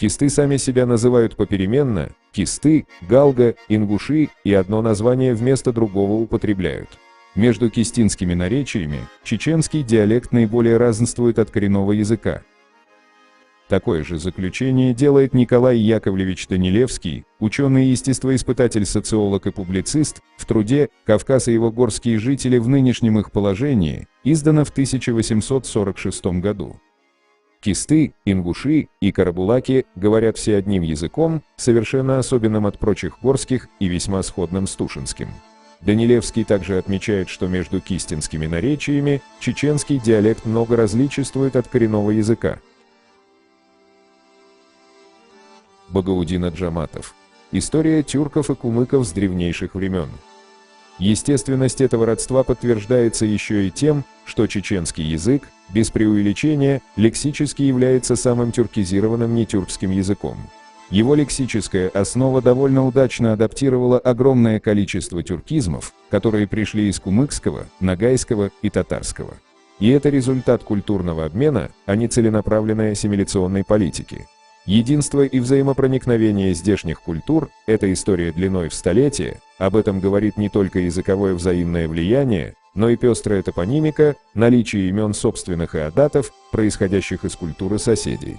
Кисты сами себя называют попеременно – кисты, галга, ингуши, и одно название вместо другого употребляют. Между кистинскими наречиями чеченский диалект наиболее разнствует от коренного языка. Такое же заключение делает Николай Яковлевич Данилевский, ученый-естествоиспытатель, социолог и публицист, в труде «Кавказ и его горские жители в нынешнем их положении», издано в 1846 году. Кисты, ингуши и карабулаки говорят все одним языком, совершенно особенным от прочих горских и весьма сходным с тушинским. Данилевский также отмечает, что между кистинскими наречиями чеченский диалект много различествует от коренного языка. Багаудин Аджаматов. История тюрков и кумыков с древнейших времен. Естественность этого родства подтверждается еще и тем, что чеченский язык, без преувеличения, лексически является самым тюркизированным нетюркским языком. Его лексическая основа довольно удачно адаптировала огромное количество тюркизмов, которые пришли из кумыкского, ногайского и татарского. И это результат культурного обмена, а не целенаправленной ассимиляционной политики. Единство и взаимопроникновение здешних культур – это история длиной в столетия, об этом говорит не только языковое взаимное влияние, но и пестрая топонимика, наличие имен собственных иодатов, происходящих из культуры соседей.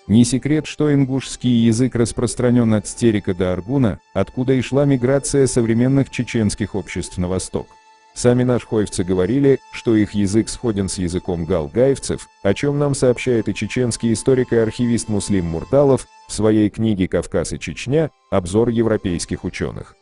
Не секрет, что ингушский язык распространен от Терека до Аргуна, откуда и шла миграция современных чеченских обществ на восток. Сами нашхоевцы говорили, что их язык сходен с языком галгаевцев, о чем нам сообщает и чеченский историк и архивист Муслим Мурталов в своей книге «Кавказ и Чечня. Обзор европейских ученых».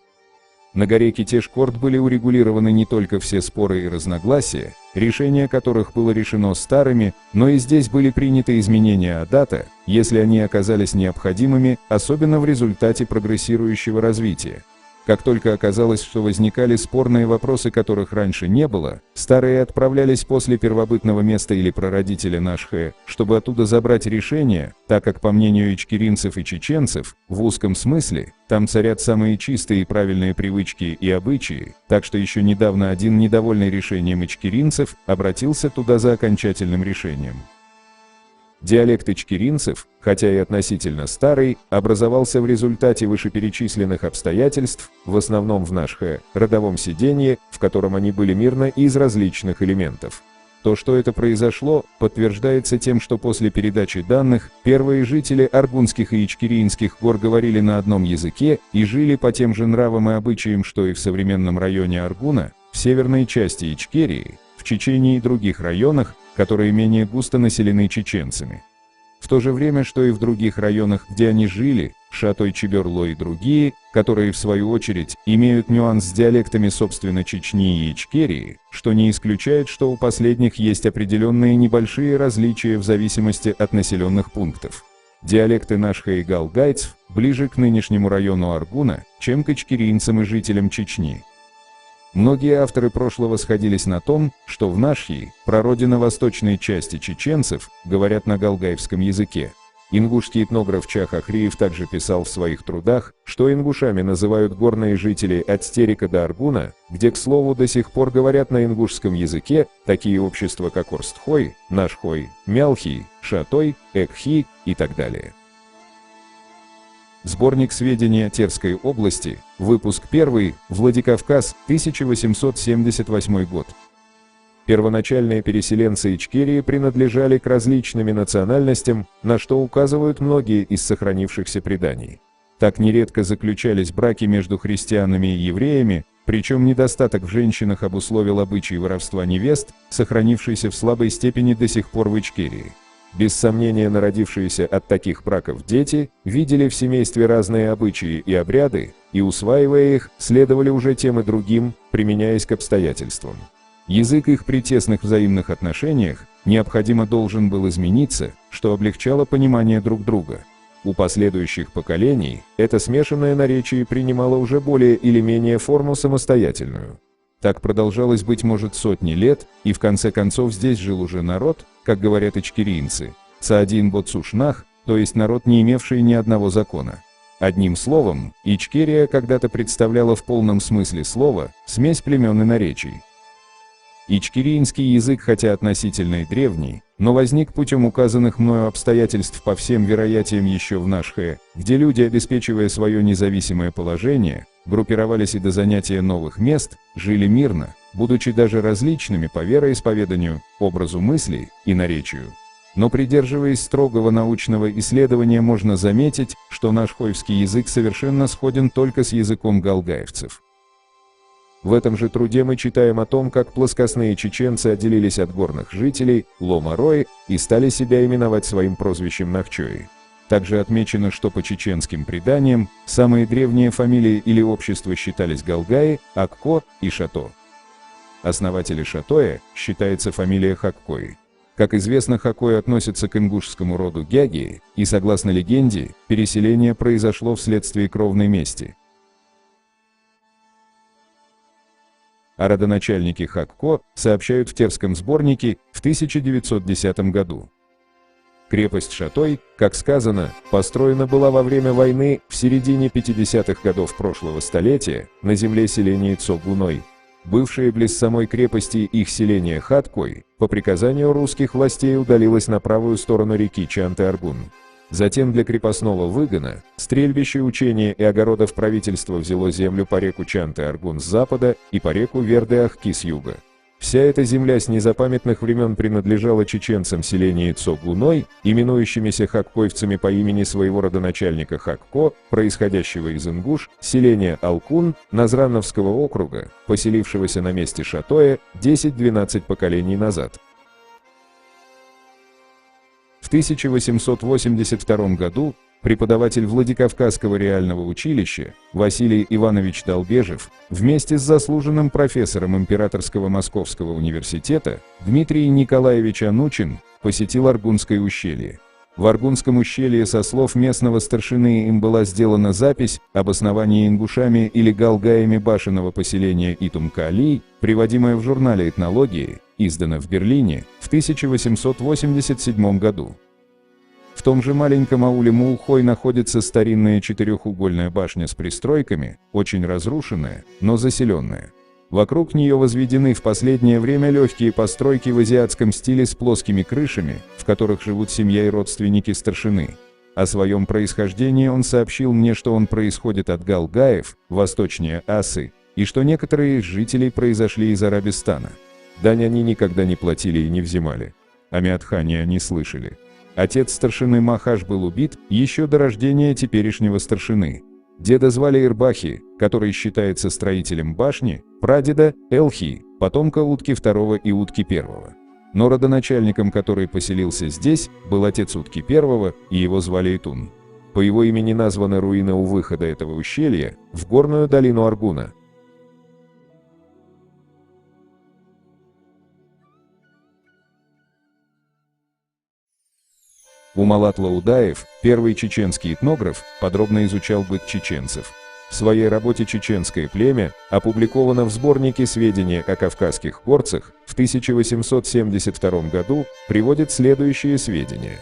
На горе Китеш-Корд были урегулированы не только все споры и разногласия, решение которых было решено старыми, но и здесь были приняты изменения адата, если они оказались необходимыми, особенно в результате прогрессирующего развития. Как только оказалось, что возникали спорные вопросы, которых раньше не было, старые отправлялись после первобытного места или прародителя Нашхе, чтобы оттуда забрать решение, так как, по мнению ичкеринцев и чеченцев, в узком смысле, там царят самые чистые и правильные привычки и обычаи, так что еще недавно один недовольный решением ичкеринцев обратился туда за окончательным решением. Диалект ичкеринцев, хотя и относительно старый, образовался в результате вышеперечисленных обстоятельств, в основном в Нашхе, родовом седении, в котором они были мирно из различных элементов. То, что это произошло, подтверждается тем, что после передачи данных, первые жители Аргунских и Ичкерийских гор говорили на одном языке и жили по тем же нравам и обычаям, что и в современном районе Аргуна, в северной части Ичкерии, в Чечении и других районах, которые менее густо населены чеченцами. В то же время, что и в других районах, где они жили, Шатой, Чеберло и другие, которые в свою очередь имеют нюанс с диалектами собственно Чечни и Ичкерии, что не исключает, что у последних есть определенные небольшие различия в зависимости от населенных пунктов. Диалекты Нашхе и галгайцев ближе к нынешнему району Аргуна, чем к ичкерийцам и жителям Чечни. Многие авторы прошлого сходились на том, что в Нашхи, прародина восточной части чеченцев, говорят на галгаевском языке. Ингушский этнограф Чах Ахриев также писал в своих трудах, что ингушами называют горные жители от Стерека до Аргуна, где, к слову, до сих пор говорят на ингушском языке такие общества, как Орстхой, Нашхой, Мялхий, Шатой, Экхи и так далее. Сборник сведений о Терской области, выпуск 1, Владикавказ, 1878 год. Первоначальные переселенцы Ичкерии принадлежали к различным национальностям, на что указывают многие из сохранившихся преданий. Так нередко заключались браки между христианами и евреями, причем недостаток в женщинах обусловил обычай воровства невест, сохранившийся в слабой степени до сих пор в Ичкерии. Без сомнения, народившиеся от таких браков дети видели в семействе разные обычаи и обряды, и, усваивая их, следовали уже тем и другим, применяясь к обстоятельствам. Язык их при тесных взаимных отношениях необходимо должен был измениться, что облегчало понимание друг друга. У последующих поколений это смешанное наречие принимало уже более или менее форму самостоятельную. Так продолжалось, быть может, сотни лет, и в конце концов здесь жил уже народ, как говорят ичкерийцы, Цаадин Боцушнах, то есть народ, не имевший ни одного закона. Одним словом, Ичкерия когда-то представляла в полном смысле слова смесь племен и наречий. Ичкерийский язык, хотя относительно и древний, но возник путем указанных мною обстоятельств по всем вероятиям еще в Нашхе, где люди, обеспечивая свое независимое положение, группировались и до занятия новых мест, жили мирно, будучи даже различными по вероисповеданию, образу мыслей и наречию. Но придерживаясь строгого научного исследования, можно заметить, что нашхойский язык совершенно сходен только с языком галгаевцев. В этом же труде мы читаем о том, как плоскостные чеченцы отделились от горных жителей, Лома-Рои, и стали себя именовать своим прозвищем Нахчои. Также отмечено, что по чеченским преданиям, самые древние фамилии или общества считались Галгаи, Акко и Шато. Основатели Шатоя считается фамилия Хаккои. Как известно, Хаккои относится к ингушскому роду Гягии, и, согласно легенде, переселение произошло вследствие кровной мести. О родоначальнике Хакко сообщают в Терском сборнике в 1910 году. Крепость Шатой, как сказано, построена была во время войны в середине 50-х годов прошлого столетия на земле селения Цогуной. Бывшее близ самой крепости их селение Хаткой по приказанию русских властей удалилось на правую сторону реки Чанты-Аргун. Затем для крепостного выгона, стрельбища, учения и огородов правительство взяло землю по реку Чанты-Аргун с запада и по реку Верде-Ахки с юга. Вся эта земля с незапамятных времен принадлежала чеченцам селения Цогуной, именующимися хаккоевцами по имени своего родоначальника Хакко, происходящего из ингуш, селения Алкун, Назрановского округа, поселившегося на месте Шатоя 10-12 поколений назад. В 1882 году преподаватель Владикавказского реального училища Василий Иванович Долбежев вместе с заслуженным профессором Императорского Московского университета Дмитрий Николаевич Анучин посетил Аргунское ущелье. В Аргунском ущелье со слов местного старшины им была сделана запись об основании ингушами или галгаями башенного поселения Итумкали, приводимая в журнале «Этнологии», издана в Берлине в 1887 году. В том же маленьком ауле Мулхой находится старинная четырехугольная башня с пристройками, очень разрушенная, но заселенная. Вокруг нее возведены в последнее время легкие постройки в азиатском стиле с плоскими крышами, в которых живут семья и родственники старшины. О своем происхождении он сообщил мне, что он происходит от галгаев, восточнее Асы, и что некоторые из жителей произошли из Арабистана. Дань они никогда не платили и не взимали. О Миатхане они слышали. Отец старшины Махаш был убит еще до рождения теперешнего старшины. Деда звали Ирбахи, который считается строителем башни, прадеда – Элхи, потомка Утки II и Утки I. Но родоначальником, который поселился здесь, был отец Утки I, и его звали Итун. По его имени названы руины у выхода этого ущелья в горную долину Аргуна. Умалат Лаудаев, первый чеченский этнограф, подробно изучал быт чеченцев. В своей работе «Чеченское племя», опубликовано в сборнике «Сведения о кавказских горцах» в 1872 году, приводит следующие сведения.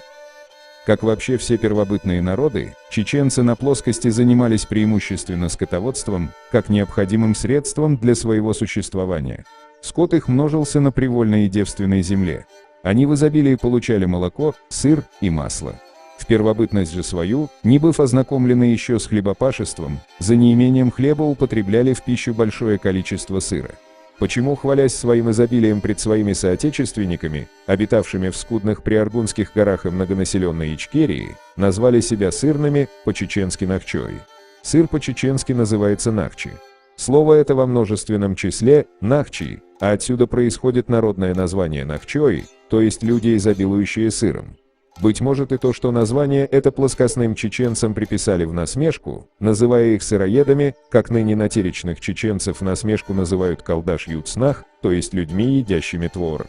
Как вообще все первобытные народы, чеченцы на плоскости занимались преимущественно скотоводством, как необходимым средством для своего существования. Скот их множился на привольной и девственной земле. Они в изобилии получали молоко, сыр и масло. В первобытность же свою, не быв ознакомлены еще с хлебопашеством, за неимением хлеба употребляли в пищу большое количество сыра. Почему, хвалясь своим изобилием пред своими соотечественниками, обитавшими в скудных приаргунских горах и многонаселенной Ичкерии, назвали себя сырными, по-чеченски нахчой. Сыр по-чеченски называется нахчи. Слово это во множественном числе – нахчи, а отсюда происходит народное название нахчой, то есть люди, изобилующие сыром. Быть может и то, что название это плоскостным чеченцам приписали в насмешку, называя их сыроедами, как ныне натеречных чеченцев в насмешку называют колдаш-юцнах, то есть людьми, едящими творог.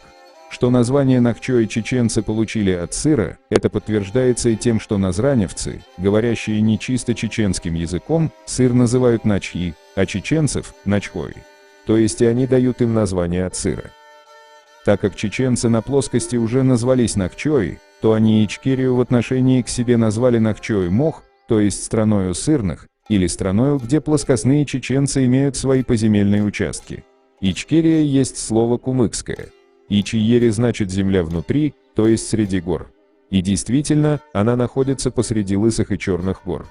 Что название нахчой чеченцы получили от сыра, это подтверждается и тем, что назраневцы, говорящие не чисто чеченским языком, сыр называют начхи, а чеченцев – начхой. То есть и они дают им название от сыра. Так как чеченцы на плоскости уже назвались нахчой, то они Ичкерию в отношении к себе назвали нахчой-мох, то есть страною сырных, или страною, где плоскостные чеченцы имеют свои поземельные участки. Ичкерия есть слово кумыкское. Ичиери значит земля внутри, то есть среди гор. И действительно, она находится посреди лысых и черных гор.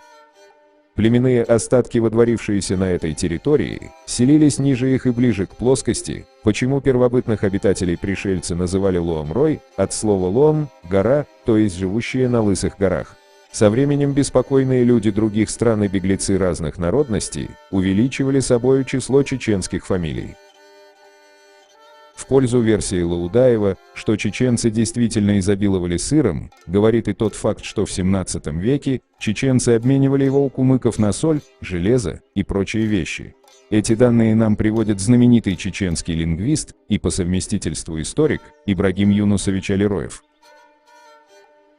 Племенные остатки, водворившиеся на этой территории, селились ниже их и ближе к плоскости, почему первобытных обитателей пришельцы называли Луамрой, от слова Луам – гора, то есть живущие на лысых горах. Со временем беспокойные люди других стран и беглецы разных народностей увеличивали собою число чеченских фамилий. В пользу версии Лаудаева, что чеченцы действительно изобиловали сыром, говорит и тот факт, что в 17 веке чеченцы обменивали его у кумыков на соль, железо и прочие вещи. Эти данные нам приводит знаменитый чеченский лингвист и по совместительству историк Ибрагим Юнусович Алироев.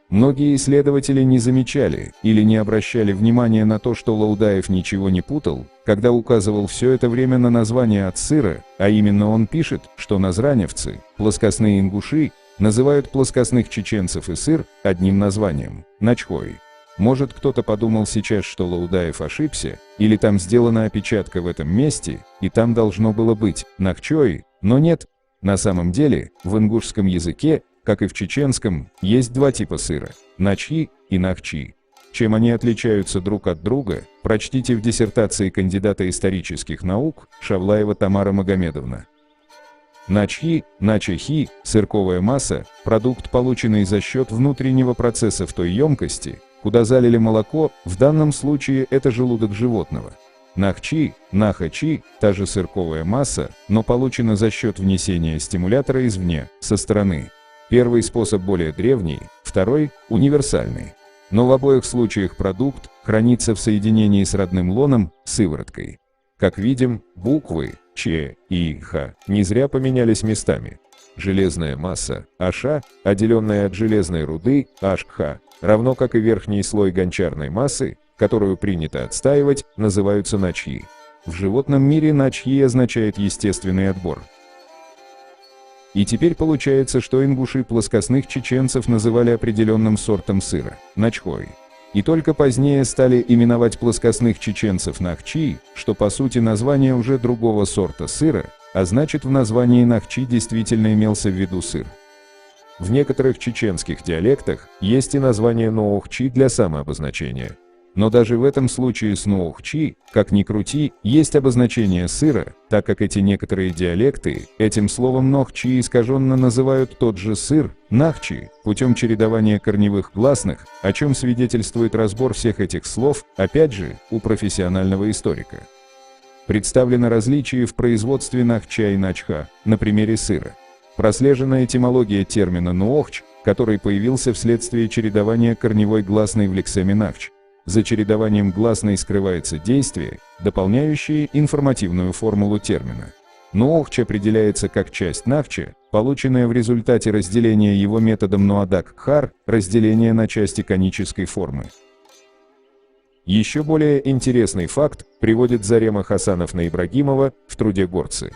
Многие исследователи не замечали или не обращали внимания на то, что Лаудаев ничего не путал, когда указывал все это время на название от сыра, а именно он пишет, что назраневцы, плоскостные ингуши, называют плоскостных чеченцев и сыр одним названием – начхой. Может, кто-то подумал сейчас, что Лаудаев ошибся, или там сделана опечатка в этом месте, и там должно было быть нахчой, но нет. На самом деле, в ингушском языке, как и в чеченском, есть два типа сыра – начхи и нахчи. Чем они отличаются друг от друга, прочтите в диссертации кандидата исторических наук Шавлаева Тамара Магомедовна. Начхи, начехи, сырковая масса – продукт, полученный за счет внутреннего процесса в той емкости, куда залили молоко, в данном случае это желудок животного. Нахчи, нахачи – та же сырковая масса, но получена за счет внесения стимулятора извне, со стороны. Первый способ более древний, второй – универсальный. Но в обоих случаях продукт хранится в соединении с родным лоном, сывороткой. Как видим, буквы Ч и Х не зря поменялись местами. Железная масса, Аша, отделенная от железной руды, Ашкха, равно как и верхний слой гончарной массы, которую принято отстаивать, называются начьи. В животном мире начьи означает естественный отбор. И теперь получается, что ингуши плоскостных чеченцев называли определенным сортом сыра – начхой. И только позднее стали именовать плоскостных чеченцев нахчи, что по сути название уже другого сорта сыра, а значит в названии нахчи действительно имелся в виду сыр. В некоторых чеченских диалектах есть и название ноохчи для самообозначения. Но даже в этом случае с ноохчи, как ни крути, есть обозначение сыра, так как эти некоторые диалекты этим словом нохчи искаженно называют тот же сыр, нахчи, путем чередования корневых гласных, о чем свидетельствует разбор всех этих слов, опять же, у профессионального историка. Представлено различие в производстве нахча и начха, на примере сыра. Прослежена этимология термина ноохч, который появился вследствие чередования корневой гласной в лексеме нахч. За чередованием гласной скрывается действие, дополняющее информативную формулу термина. Ноохч определяется как часть нахча, полученная в результате разделения его методом ноадак-хар, разделения на части конической формы. Еще более интересный факт приводит Зарема Хасановна-Ибрагимова в труде «Горцы».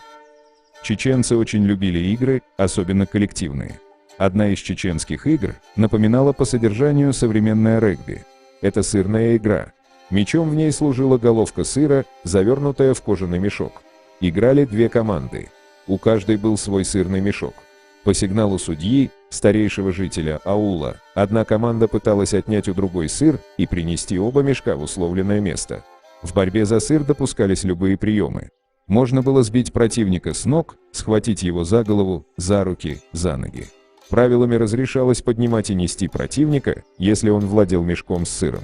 Чеченцы очень любили игры, особенно коллективные. Одна из чеченских игр напоминала по содержанию современное регби. Это сырная игра. Мячом в ней служила головка сыра, завернутая в кожаный мешок. Играли две команды. У каждой был свой сырный мешок. По сигналу судьи, старейшего жителя аула, одна команда пыталась отнять у другой сыр и принести оба мешка в условленное место. В борьбе за сыр допускались любые приемы. Можно было сбить противника с ног, схватить его за голову, за руки, за ноги. Правилами разрешалось поднимать и нести противника, если он владел мешком с сыром.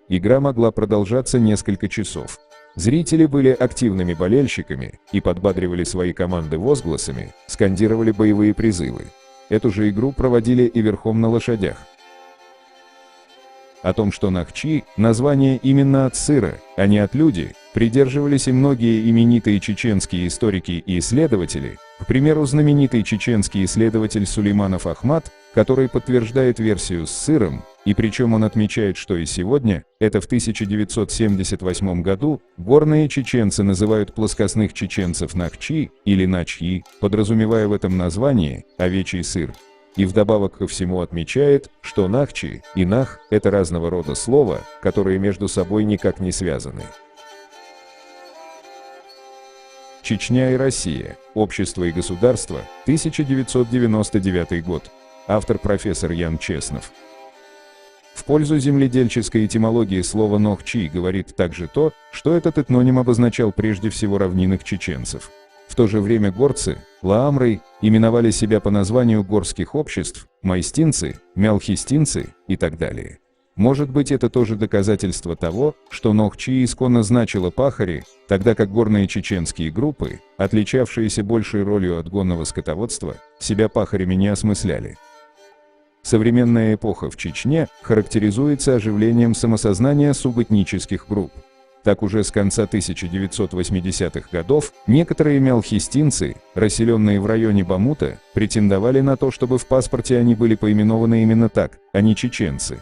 Игра могла продолжаться несколько часов. Зрители были активными болельщиками и подбадривали свои команды возгласами, скандировали боевые призывы. Эту же игру проводили и верхом на лошадях. О том, что нахчи – название именно от сыра, а не от люди, придерживались и многие именитые чеченские историки и исследователи, к примеру, знаменитый чеченский исследователь Сулейманов Ахмад, который подтверждает версию с сыром, и причем он отмечает, что и сегодня, это в 1978 году, горные чеченцы называют плоскостных чеченцев нахчи или начьи, подразумевая в этом названии овечий сыр. И вдобавок ко всему отмечает, что нахчи и нах – это разного рода слова, которые между собой никак не связаны. Чечня и Россия. Общество и государство. 1999 год. Автор профессор Ян Чеснов. В пользу земледельческой этимологии слова «нохчи» говорит также то, что этот этноним обозначал прежде всего равнинных чеченцев. В то же время горцы, лаамры, именовали себя по названию горских обществ, майстинцы, мялхистинцы и так далее. Может быть, это тоже доказательство того, что нохчи исконно значило пахари, тогда как горные чеченские группы, отличавшиеся большей ролью от гонного скотоводства, себя пахарями не осмысляли. Современная эпоха в Чечне характеризуется оживлением самосознания субэтнических групп. Так уже с конца 1980-х годов некоторые мялхистинцы, расселенные в районе Бамута, претендовали на то, чтобы в паспорте они были поименованы именно так, а не чеченцы.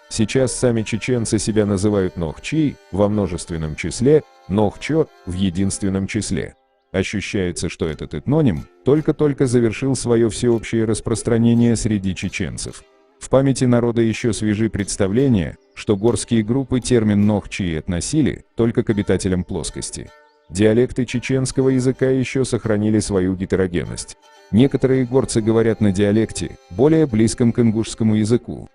Сейчас сами чеченцы себя называют нохчи во множественном числе, нохчо в единственном числе. Ощущается, что этот этноним только-только завершил свое всеобщее распространение среди чеченцев. В памяти народа еще свежи представления, что горские группы термин нохчи относили только к обитателям плоскости. Диалекты чеченского языка еще сохранили свою гетерогенность. Некоторые горцы говорят на диалекте, более близком к ингушскому языку.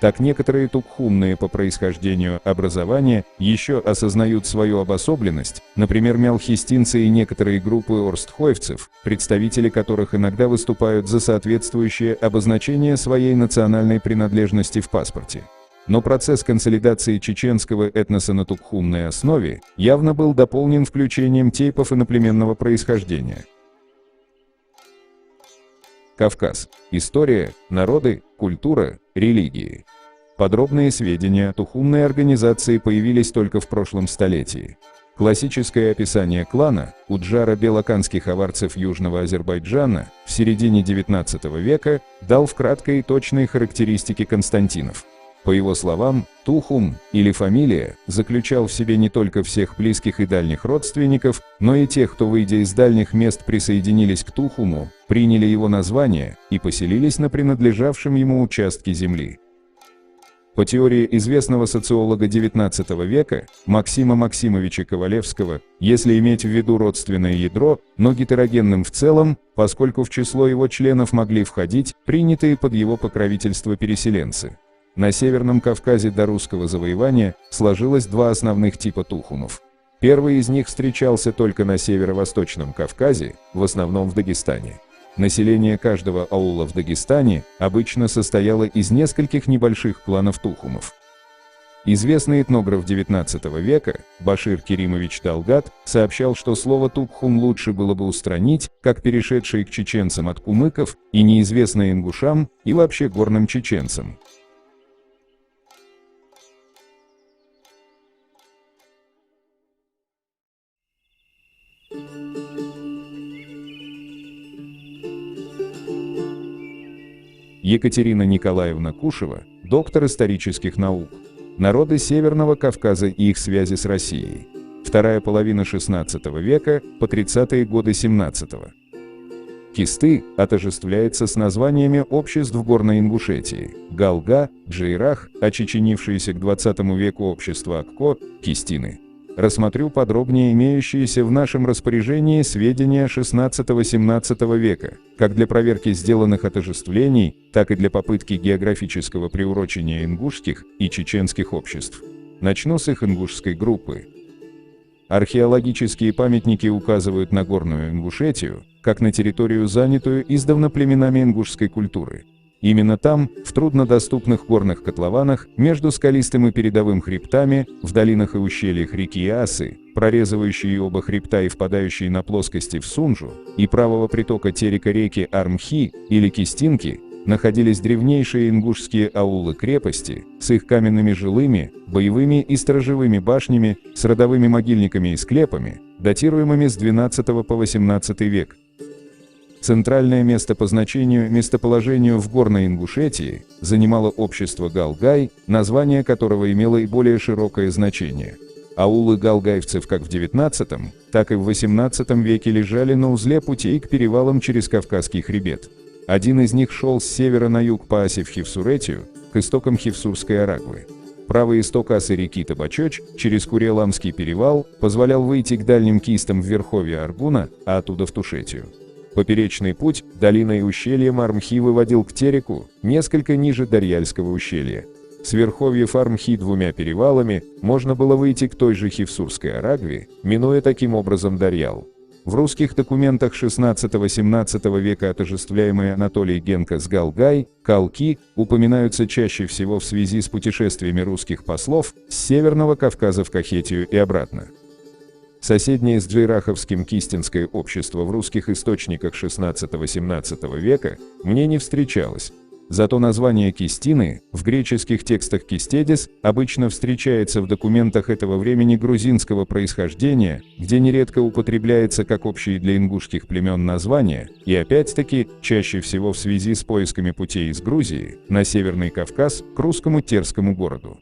Так некоторые тукхумные по происхождению образования еще осознают свою обособленность, например, мялхистинцы и некоторые группы орстхоевцев, представители которых иногда выступают за соответствующее обозначение своей национальной принадлежности в паспорте. Но процесс консолидации чеченского этноса на тукхумной основе явно был дополнен включением тейпов иноплеменного происхождения. Кавказ. История, народы, культура, религии. Подробные сведения о тухумной организации появились только в прошлом столетии. Классическое описание клана Уджара белоканских аварцев Южного Азербайджана в середине XIX века дал в краткой и точной характеристики Константинов. По его словам, Тухум, или фамилия, заключал в себе не только всех близких и дальних родственников, но и тех, кто, выйдя из дальних мест, присоединились к Тухуму, приняли его название и поселились на принадлежавшем ему участке земли. По теории известного социолога XIX века Максима Максимовича Ковалевского, если иметь в виду родственное ядро, но гетерогенным в целом, поскольку в число его членов могли входить принятые под его покровительство переселенцы. На Северном Кавказе до русского завоевания сложилось два основных типа тухумов. Первый из них встречался только на Северо-Восточном Кавказе, в основном в Дагестане. Население каждого аула в Дагестане обычно состояло из нескольких небольших кланов тухумов. Известный этнограф XIX века Башир Керимович Талгат сообщал, что слово «тухум» лучше было бы устранить, как перешедшее к чеченцам от кумыков и неизвестное ингушам и вообще горным чеченцам. Екатерина Николаевна Кушева, доктор исторических наук. Народы Северного Кавказа и их связи с Россией. Вторая половина XVI века по 30-е годы XVII. Кисты отождествляется с названиями обществ Горной Ингушетии: Галга, Джейрах, очеченившиеся к XX веку общества Акко, Кистины. Рассмотрю подробнее имеющиеся в нашем распоряжении сведения XVI-XVII века, как для проверки сделанных отождествлений, так и для попытки географического приурочения ингушских и чеченских обществ. Начну с их ингушской группы. Археологические памятники указывают на Горную Ингушетию, как на территорию, занятую издавна племенами ингушской культуры. Именно там, в труднодоступных горных котлованах, между скалистым и передовым хребтами, в долинах и ущельях реки Асы, прорезывающие оба хребта и впадающие на плоскости в Сунжу, и правого притока терека реки Армхи или Кистинки, находились древнейшие ингушские аулы-крепости с их каменными жилыми, боевыми и сторожевыми башнями, с родовыми могильниками и склепами, датируемыми с XII по XVIII век. Центральное место по местоположению в Горной Ингушетии занимало общество Галгай, название которого имело и более широкое значение. Аулы галгайцев как в XIX, так и в XVIII веке лежали на узле путей к перевалам через Кавказский хребет. Один из них шел с севера на юг по оси в Хевсуретию, к истокам Хевсурской Арагвы. Правый исток осы реки Табачоч через Куреламский перевал позволял выйти к дальним кистам в верховье Аргуна, а оттуда в Тушетию. Поперечный путь долиной и ущельем Армхи выводил к Тереку, несколько ниже Дарьяльского ущелья. С верховьев Армхи двумя перевалами можно было выйти к той же Хевсурской Арагве, минуя таким образом Дарьял. В русских документах XVI-XVII века отождествляемые Анатолий Генко с Галгай, Калки, упоминаются чаще всего в связи с путешествиями русских послов с Северного Кавказа в Кахетию и обратно. Соседнее с Джейраховским Кистинское общество в русских источниках XVI-XVII века мне не встречалось. Зато название Кистины в греческих текстах Кистедис обычно встречается в документах этого времени грузинского происхождения, где нередко употребляется как общие для ингушских племен названия, и опять-таки чаще всего в связи с поисками путей из Грузии на Северный Кавказ к русскому Терскому городу.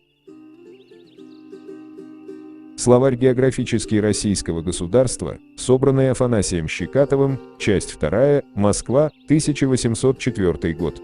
Словарь географический российского государства, собранный Афанасием Щекатовым, часть 2, Москва, 1804 год.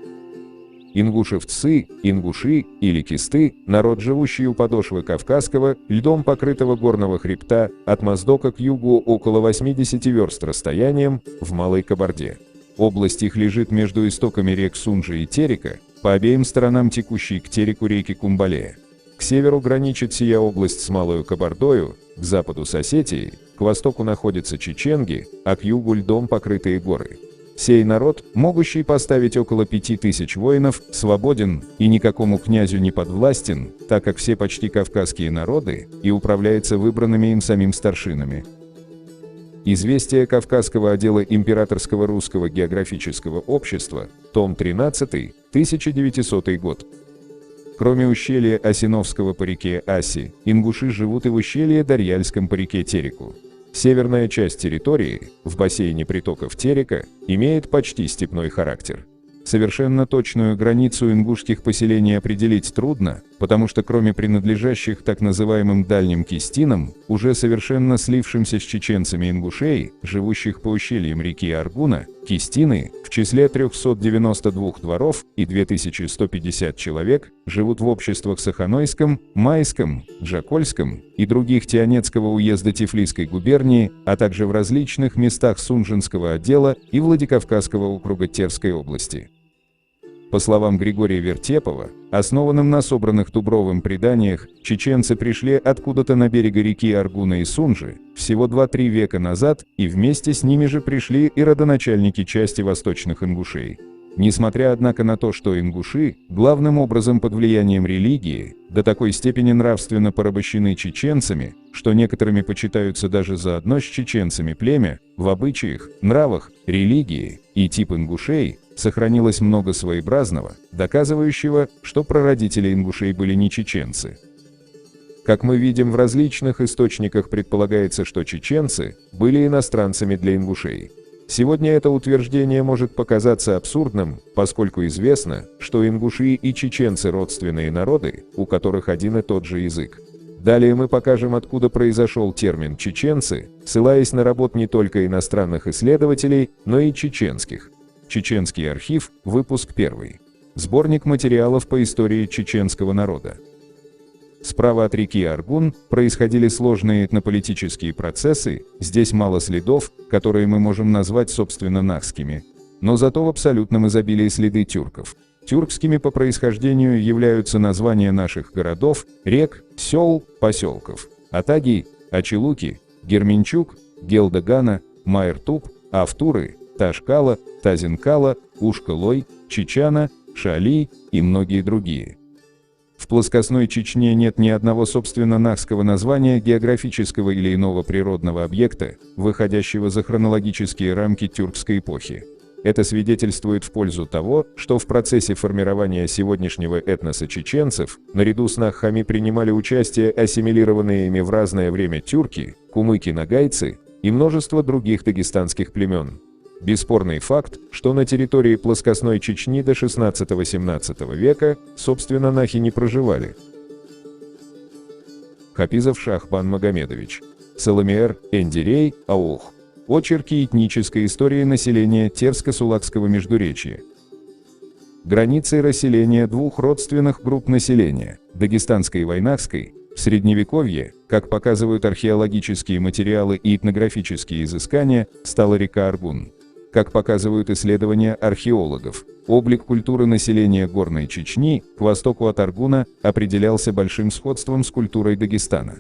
Ингушевцы, ингуши или кисты – народ, живущий у подошвы Кавказского, льдом покрытого горного хребта, от Моздока к югу около 80 верст расстоянием, в Малой Кабарде. Область их лежит между истоками рек Сунжи и Терека, по обеим сторонам текущей к Тереку реки Кумбалея. К северу граничит сия область с Малою Кабардою, к западу с Осетией, к востоку находятся Чеченги, а к югу льдом покрытые горы. Сей народ, могущий поставить около 5000 воинов, свободен и никакому князю не подвластен, так как все почти кавказские народы, и управляется выбранными им самим старшинами. Известия Кавказского отдела Императорского русского географического общества, том 13, 1900 год. Кроме ущелья Осиновского по реке Аси, ингуши живут и в ущелье Дарьяльском по реке Тереку. Северная часть территории, в бассейне притоков Терека, имеет почти степной характер. Совершенно точную границу ингушских поселений определить трудно, потому что кроме принадлежащих так называемым дальним кистинам, уже совершенно слившимся с чеченцами ингушей, живущих по ущельям реки Аргуна, кистины, в числе 392 дворов и 2150 человек, живут в обществах Саханойском, Майском, Джакольском и других Тианецкого уезда Тифлисской губернии, а также в различных местах Сунжинского отдела и Владикавказского округа Терской области. По словам Григория Вертепова, основанным на собранных Тубровым преданиях, чеченцы пришли откуда-то на берега реки Аргуна и Сунжи всего 2-3 века назад, и вместе с ними же пришли и родоначальники части восточных ингушей. Несмотря, однако, на то, что ингуши, главным образом под влиянием религии, до такой степени нравственно порабощены чеченцами, что некоторыми почитаются даже заодно с чеченцами племя, в обычаях, нравах, религии и тип ингушей сохранилось много своеобразного, доказывающего, что прародители ингушей были не чеченцы. Как мы видим, в различных источниках предполагается, что чеченцы были иностранцами для ингушей. Сегодня это утверждение может показаться абсурдным, поскольку известно, что ингуши и чеченцы – родственные народы, у которых один и тот же язык. Далее мы покажем, откуда произошел термин «чеченцы», ссылаясь на работы не только иностранных исследователей, но и чеченских. Чеченский архив, выпуск 1. Сборник материалов по истории чеченского народа. Справа от реки Аргун происходили сложные этнополитические процессы, здесь мало следов, которые мы можем назвать собственно нахскими, но зато в абсолютном изобилии следы тюрков. Тюркскими по происхождению являются названия наших городов, рек, сел, поселков: Атаги, Ачилуки, Герменчук, Гелдагана, Майртуп, Автуры, Ташкала, Тазинкала, Ушкалой, Чечана, Шали и многие другие. В плоскостной Чечне нет ни одного собственно нахского названия географического или иного природного объекта, выходящего за хронологические рамки тюркской эпохи. Это свидетельствует в пользу того, что в процессе формирования сегодняшнего этноса чеченцев, наряду с наххами принимали участие ассимилированные ими в разное время тюрки, кумыки-нагайцы и множество других дагестанских племен. Бесспорный факт, что на территории плоскостной Чечни до 16-17 века, собственно, нахи не проживали. Хапизов Шахбан Магомедович. Соломеер, Эндирей, Аух. Очерки этнической истории населения Терско-Сулакского междуречья. Границы расселения двух родственных групп населения, дагестанской и войнахской, в Средневековье, как показывают археологические материалы и этнографические изыскания, стала река Аргун. Как показывают исследования археологов, облик культуры населения Горной Чечни к востоку от Аргуна определялся большим сходством с культурой Дагестана.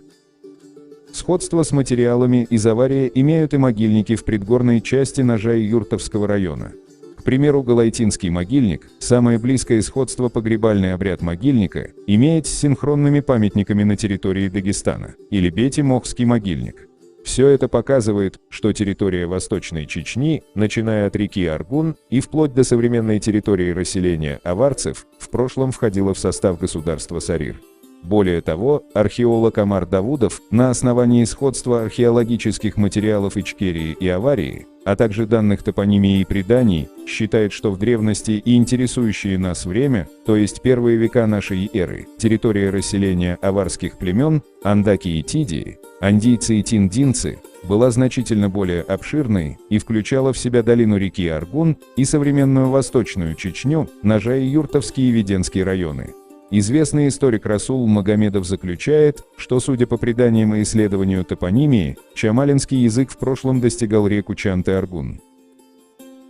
Сходство с материалами из Авария имеют и могильники в предгорной части Нажа-Юртовского района. К примеру, Галайтинский могильник, самое близкое сходство погребальный обряд могильника, имеет с синхронными памятниками на территории Дагестана, или Бети-Мохский могильник. Все это показывает, что территория Восточной Чечни, начиная от реки Аргун и вплоть до современной территории расселения аварцев, в прошлом входила в состав государства Сарир. Более того, археолог Амар Давудов на основании сходства археологических материалов Ичкерии и Аварии, а также данных топонимии и преданий, считает, что в древности и интересующее нас время, то есть первые века нашей эры, территория расселения аварских племен, андаки и тидии, андийцы и тиндинцы, была значительно более обширной и включала в себя долину реки Аргун и современную Восточную Чечню, Нажа и Юртовские и Веденские районы. Известный историк Расул Магомедов заключает, что, судя по преданиям и исследованию топонимии, чамалинский язык в прошлом достигал реку Чанты-Аргун.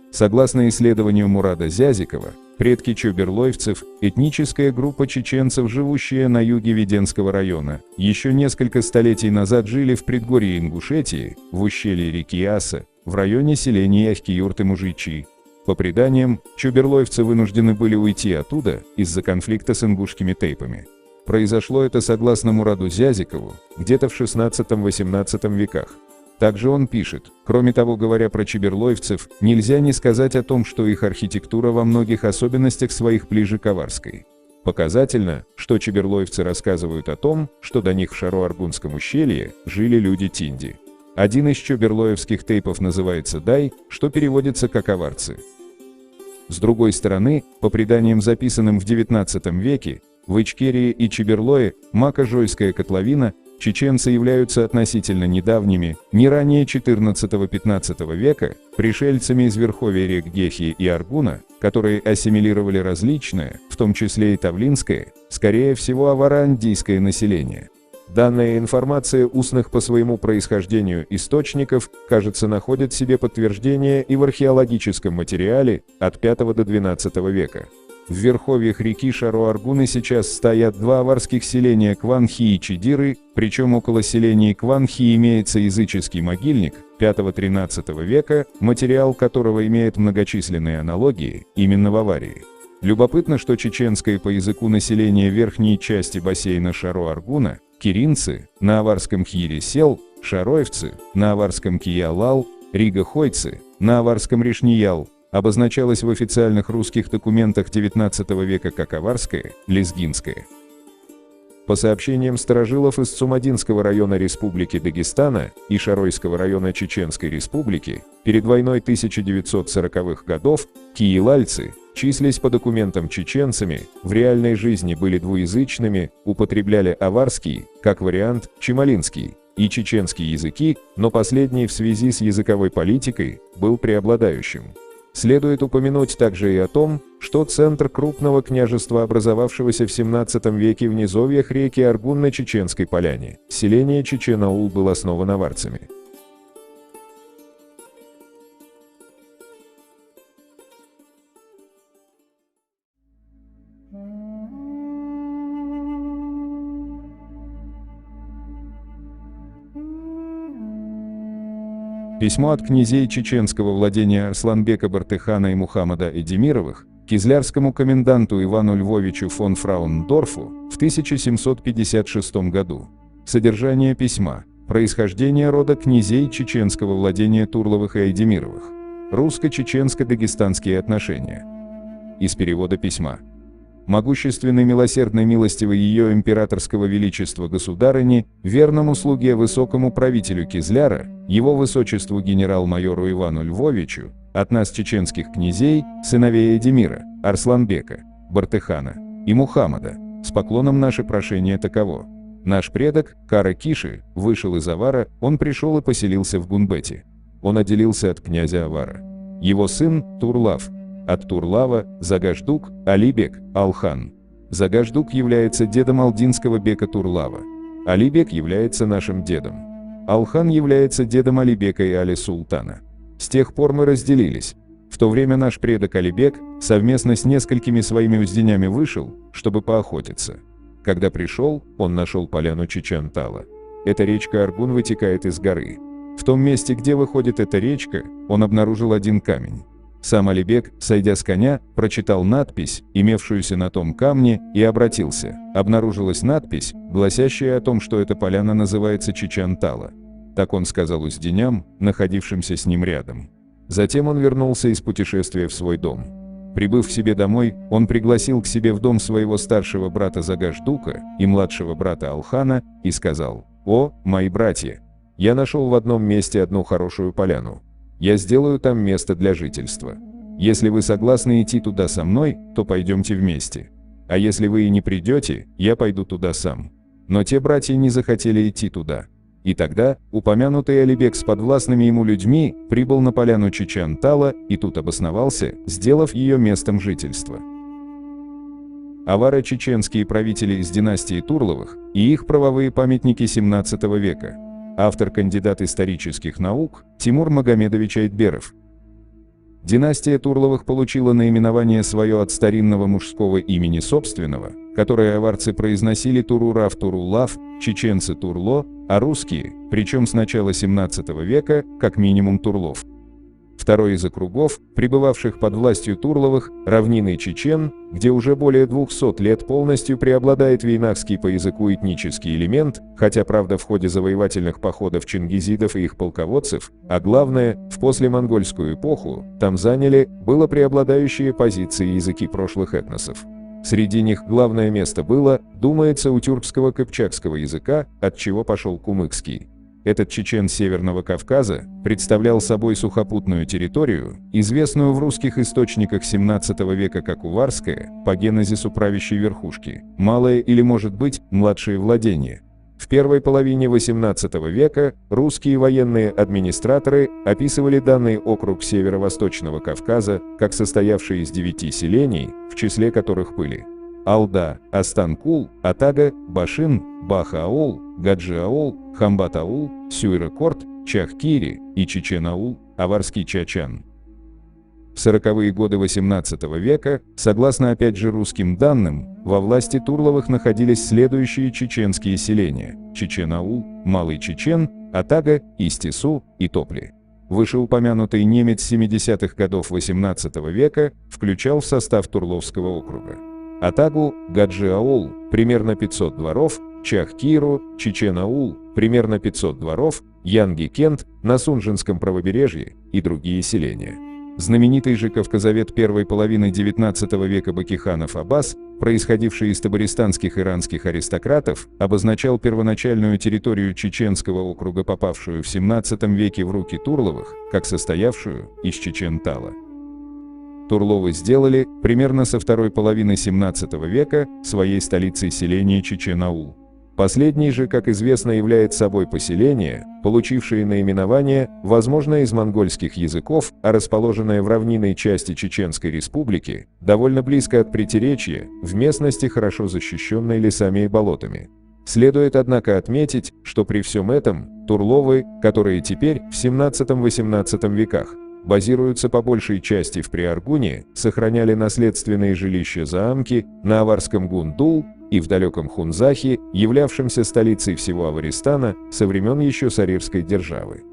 Согласно исследованию Мурада Зязикова, предки чуберлоевцев, этническая группа чеченцев, живущая на юге Веденского района, еще несколько столетий назад жили в предгорье Ингушетии, в ущелье реки Аса, в районе селений Ахки-Юрт и Мужичи. По преданиям, чуберлоевцы вынуждены были уйти оттуда из-за конфликта с ингушскими тейпами. Произошло это, согласно Мураду Зязикову, где-то в XVI-XVIII веках. Также он пишет: кроме того, говоря про чуберлоевцев, нельзя не сказать о том, что их архитектура во многих особенностях своих ближе к аварской. Показательно, что чеберлоевцы рассказывают о том, что до них в Шаро-Аргунском ущелье жили люди Тинди. Один из чеберлоевских тейпов называется «Дай», что переводится как «аварцы». С другой стороны, по преданиям, записанным в XIX веке, в Ичкерии и Чеберлое, Мако-Жойская котловина, чеченцы являются относительно недавними, не ранее XIV-XV века, пришельцами из верховья рек Гехи и Аргуна, которые ассимилировали различное, в том числе и тавлинское, скорее всего аваро-андийское население. Данная информация устных по своему происхождению источников, кажется, находит себе подтверждение и в археологическом материале от V до XII века. В верховьях реки Шаро-Аргуны сейчас стоят два аварских селения Кванхи и Чидиры, причем около селений Кванхи имеется языческий могильник V-XIII века, материал которого имеет многочисленные аналогии именно в Аварии. Любопытно, что чеченское по языку население верхней части бассейна Шаро-Аргуна, киринцы, на аварском Хьири-Сел, шароевцы, на аварском Киялал, Рига-Хойцы, на аварском Решниял, обозначалось в официальных русских документах XIX века как аварское, лезгинское. По сообщениям старожилов из Цумадинского района Республики Дагестана и Шаройского района Чеченской Республики, перед войной 1940-х годов киелальцы числились по документам чеченцами, в реальной жизни были двуязычными, употребляли аварский, как вариант, чемалинский и чеченский языки, но последний в связи с языковой политикой был преобладающим. Следует упомянуть также и о том, что центр крупного княжества, образовавшегося в XVII веке в низовьях реки Аргун на Чеченской поляне, селение Чечен-Аул, был основан аварцами. Письмо от князей чеченского владения Арсланбека Бартыхана и Мухаммада Эдемировых кизлярскому коменданту Ивану Львовичу фон Фраундорфу в 1756 году. Содержание письма. Происхождение рода князей чеченского владения Турловых и Эдемировых. Русско-чеченско-дагестанские отношения. Из перевода письма. Могущественной, милосердной, милостивой ее императорского величества государыне, верному слуге высокому правителю Кизляра, его высочеству генерал-майору Ивану Львовичу, от нас чеченских князей, сыновей Эдемира, Арсланбека, Бартыхана и Мухаммада, с поклоном наше прошение таково. Наш предок, Кара Киши, вышел из Авара, он пришел и поселился в Гунбете. Он отделился от князя Авара. Его сын, Турлав. От Турлава – Загаждук, Алибек, Алхан. Загаждук является дедом алдинского бека Турлава. Алибек является нашим дедом. Алхан является дедом Алибека и Али-Султана. С тех пор мы разделились. В то время наш предок Алибек совместно с несколькими своими узденями вышел, чтобы поохотиться. Когда пришел, он нашел поляну Чечен-Тала. Эта речка Аргун вытекает из горы. В том месте, где выходит эта речка, он обнаружил один камень. Сам Алибек, сойдя с коня, прочитал надпись, имевшуюся на том камне, и обратился. Обнаружилась надпись, гласящая о том, что эта поляна называется Чечен-Тала. Так он сказал узденям, находившимся с ним рядом. Затем он вернулся из путешествия в свой дом. Прибыв к себе домой, он пригласил к себе в дом своего старшего брата Загаждука и младшего брата Алхана и сказал: «О, мои братья! Я нашел в одном месте одну хорошую поляну. Я сделаю там место для жительства. Если вы согласны идти туда со мной, то пойдемте вместе. А если вы и не придете, я пойду туда сам». Но те братья не захотели идти туда. И тогда упомянутый Алибек с подвластными ему людьми прибыл на поляну Чечен-Тала и тут обосновался, сделав ее местом жительства. Аваро-чеченские правители из династии Турловых и их правовые памятники XVII века. Автор, кандидат исторических наук, Тимур Магомедович Айтберов. Династия Турловых получила наименование свое от старинного мужского имени собственного, которое аварцы произносили Турурав Турулав, чеченцы Турло, а русские, причем с начала XVII века, как минимум Турлов. Второй из округов, пребывавших под властью Турловых, равнины Чечен, где уже более 200 лет полностью преобладает вейнахский по языку этнический элемент, хотя, правда, в ходе завоевательных походов чингизидов и их полководцев, а главное, в послемонгольскую эпоху, там заняли, было преобладающие позиции языки прошлых этносов. Среди них главное место было, думается, у тюркского кыпчакского языка, от чего пошел кумыкский. Этот чечен Северного Кавказа представлял собой сухопутную территорию, известную в русских источниках XVII века как Уварская, по генезису правящей верхушки, малое или, может быть, младшее владение. В первой половине XVIII века русские военные администраторы описывали данный округ Северо-Восточного Кавказа как состоявший из 9 селений, в числе которых были Алда, Астанкул, Атага, Башин, Баха-аул, Гаджи-аул, Хамбат-аул, Сюйры-корт, Чахкири и Чечен-аул, Аварский Чачан. В 40-е годы XVIII века, согласно опять же русским данным, во власти Турловых находились следующие чеченские селения: Чечен-аул, Малый Чечен, Атага, Истису и Топли. Вышеупомянутый немец 70-х годов XVIII века включал в состав Турловского округа Атагу, Гаджи-аул, примерно 500 дворов, Чахкиру, Чечен-аул, примерно 500 дворов, Янги-Кент на Сунжинском правобережье и другие селения. Знаменитый же кавказовед первой половины XIX века Бакиханов Аббас, происходивший из табаристанских иранских аристократов, обозначал первоначальную территорию чеченского округа, попавшую в XVII веке в руки Турловых, как состоявшую из Чечен-Тала. Турловы сделали, примерно со второй половины XVII века, своей столицей селение Чечен-аул. Последний же, как известно, является собой поселение, получившее наименование, возможно, из монгольских языков, а расположенное в равнинной части Чеченской Республики, довольно близко от Притиречья, в местности, хорошо защищенной лесами и болотами. Следует, однако, отметить, что при всем этом Турловы, которые теперь, в XVII-XVIII веках, базируются по большей части в Приаргуне, сохраняли наследственные жилища-заамки на аварском Гундул и в далеком Хунзахе, являвшемся столицей всего Аваристана со времен еще Сарирской державы.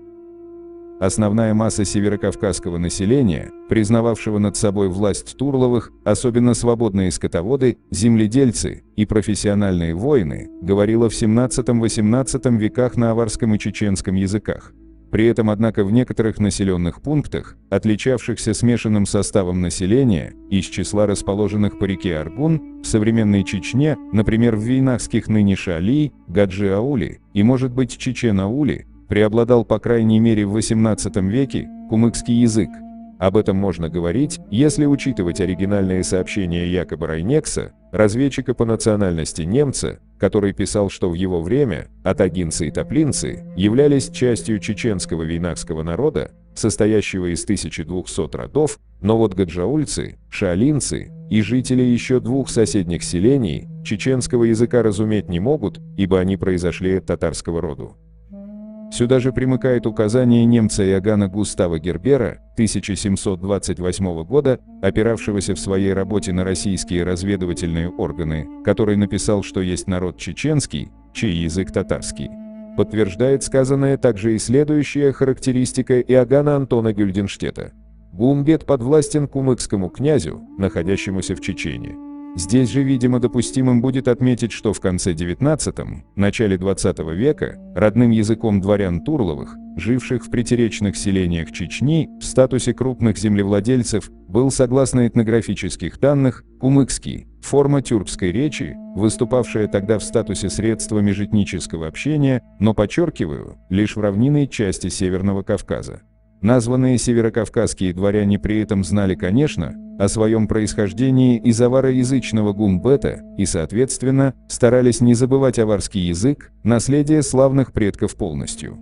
Основная масса северокавказского населения, признававшего над собой власть Турловых, особенно свободные скотоводы, земледельцы и профессиональные воины, говорила в XVII-XVIII веках на аварском и чеченском языках. При этом, однако, в некоторых населенных пунктах, отличавшихся смешанным составом населения, из числа расположенных по реке Аргун, в современной Чечне, например, в вейнахских ныне Шали, Гаджи-ауле и, может быть, Чечен-ауле, преобладал, по крайней мере, в XVIII веке кумыкский язык. Об этом можно говорить, если учитывать оригинальные сообщения якобы Райнекса, разведчика по национальности немца, который писал, что в его время атагинцы и топлинцы являлись частью чеченского вейнахского народа, состоящего из 1200 родов, но вот гаджаульцы, шаолинцы и жители еще двух соседних селений чеченского языка разуметь не могут, ибо они произошли от татарского роду. Сюда же примыкает указание немца Иоганна Густава Гербера 1728 года, опиравшегося в своей работе на российские разведывательные органы, который написал, что есть народ чеченский, чей язык татарский. Подтверждает сказанное также и следующая характеристика Иоганна Антона Гюльденштета. Гумбет подвластен кумыкскому князю, находящемуся в Чечне. Здесь же, видимо, допустимым будет отметить, что в конце XIX – начале XX века родным языком дворян Турловых, живших в притиречных селениях Чечни, в статусе крупных землевладельцев, был, согласно этнографических данных, кумыкский, форма тюркской речи, выступавшая тогда в статусе средства межэтнического общения, но, подчеркиваю, лишь в равнинной части Северного Кавказа. Названные северокавказские дворяне при этом знали, конечно, о своем происхождении из авароязычного гумбета и, соответственно, старались не забывать аварский язык, наследие славных предков полностью.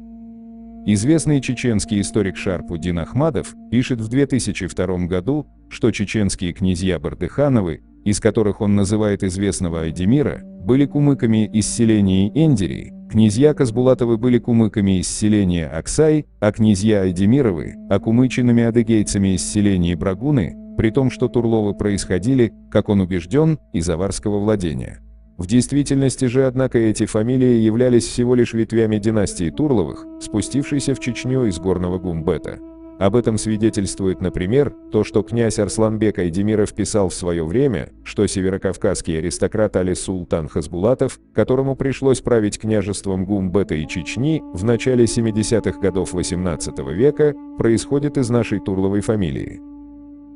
Известный чеченский историк Шарпудин Ахмадов пишет в 2002 году, что чеченские князья Бардыхановы, из которых он называет известного Айдемира, были кумыками из селения Эндери, князья Казбулатовы были кумыками из селения Аксай, а князья Айдемировы – окумыченными адыгейцами из селения Брагуны, при том, что Турловы происходили, как он убежден, из аварского владения. В действительности же, однако, эти фамилии являлись всего лишь ветвями династии Турловых, спустившейся в Чечню из горного Гумбета. Об этом свидетельствует, например, то, что князь Арсланбек Айдемиров писал в свое время, что северокавказский аристократ Али-Султан Хасбулатов, которому пришлось править княжеством Гумбета и Чечни в начале 70-х годов XVIII века, происходит из нашей Турловой фамилии.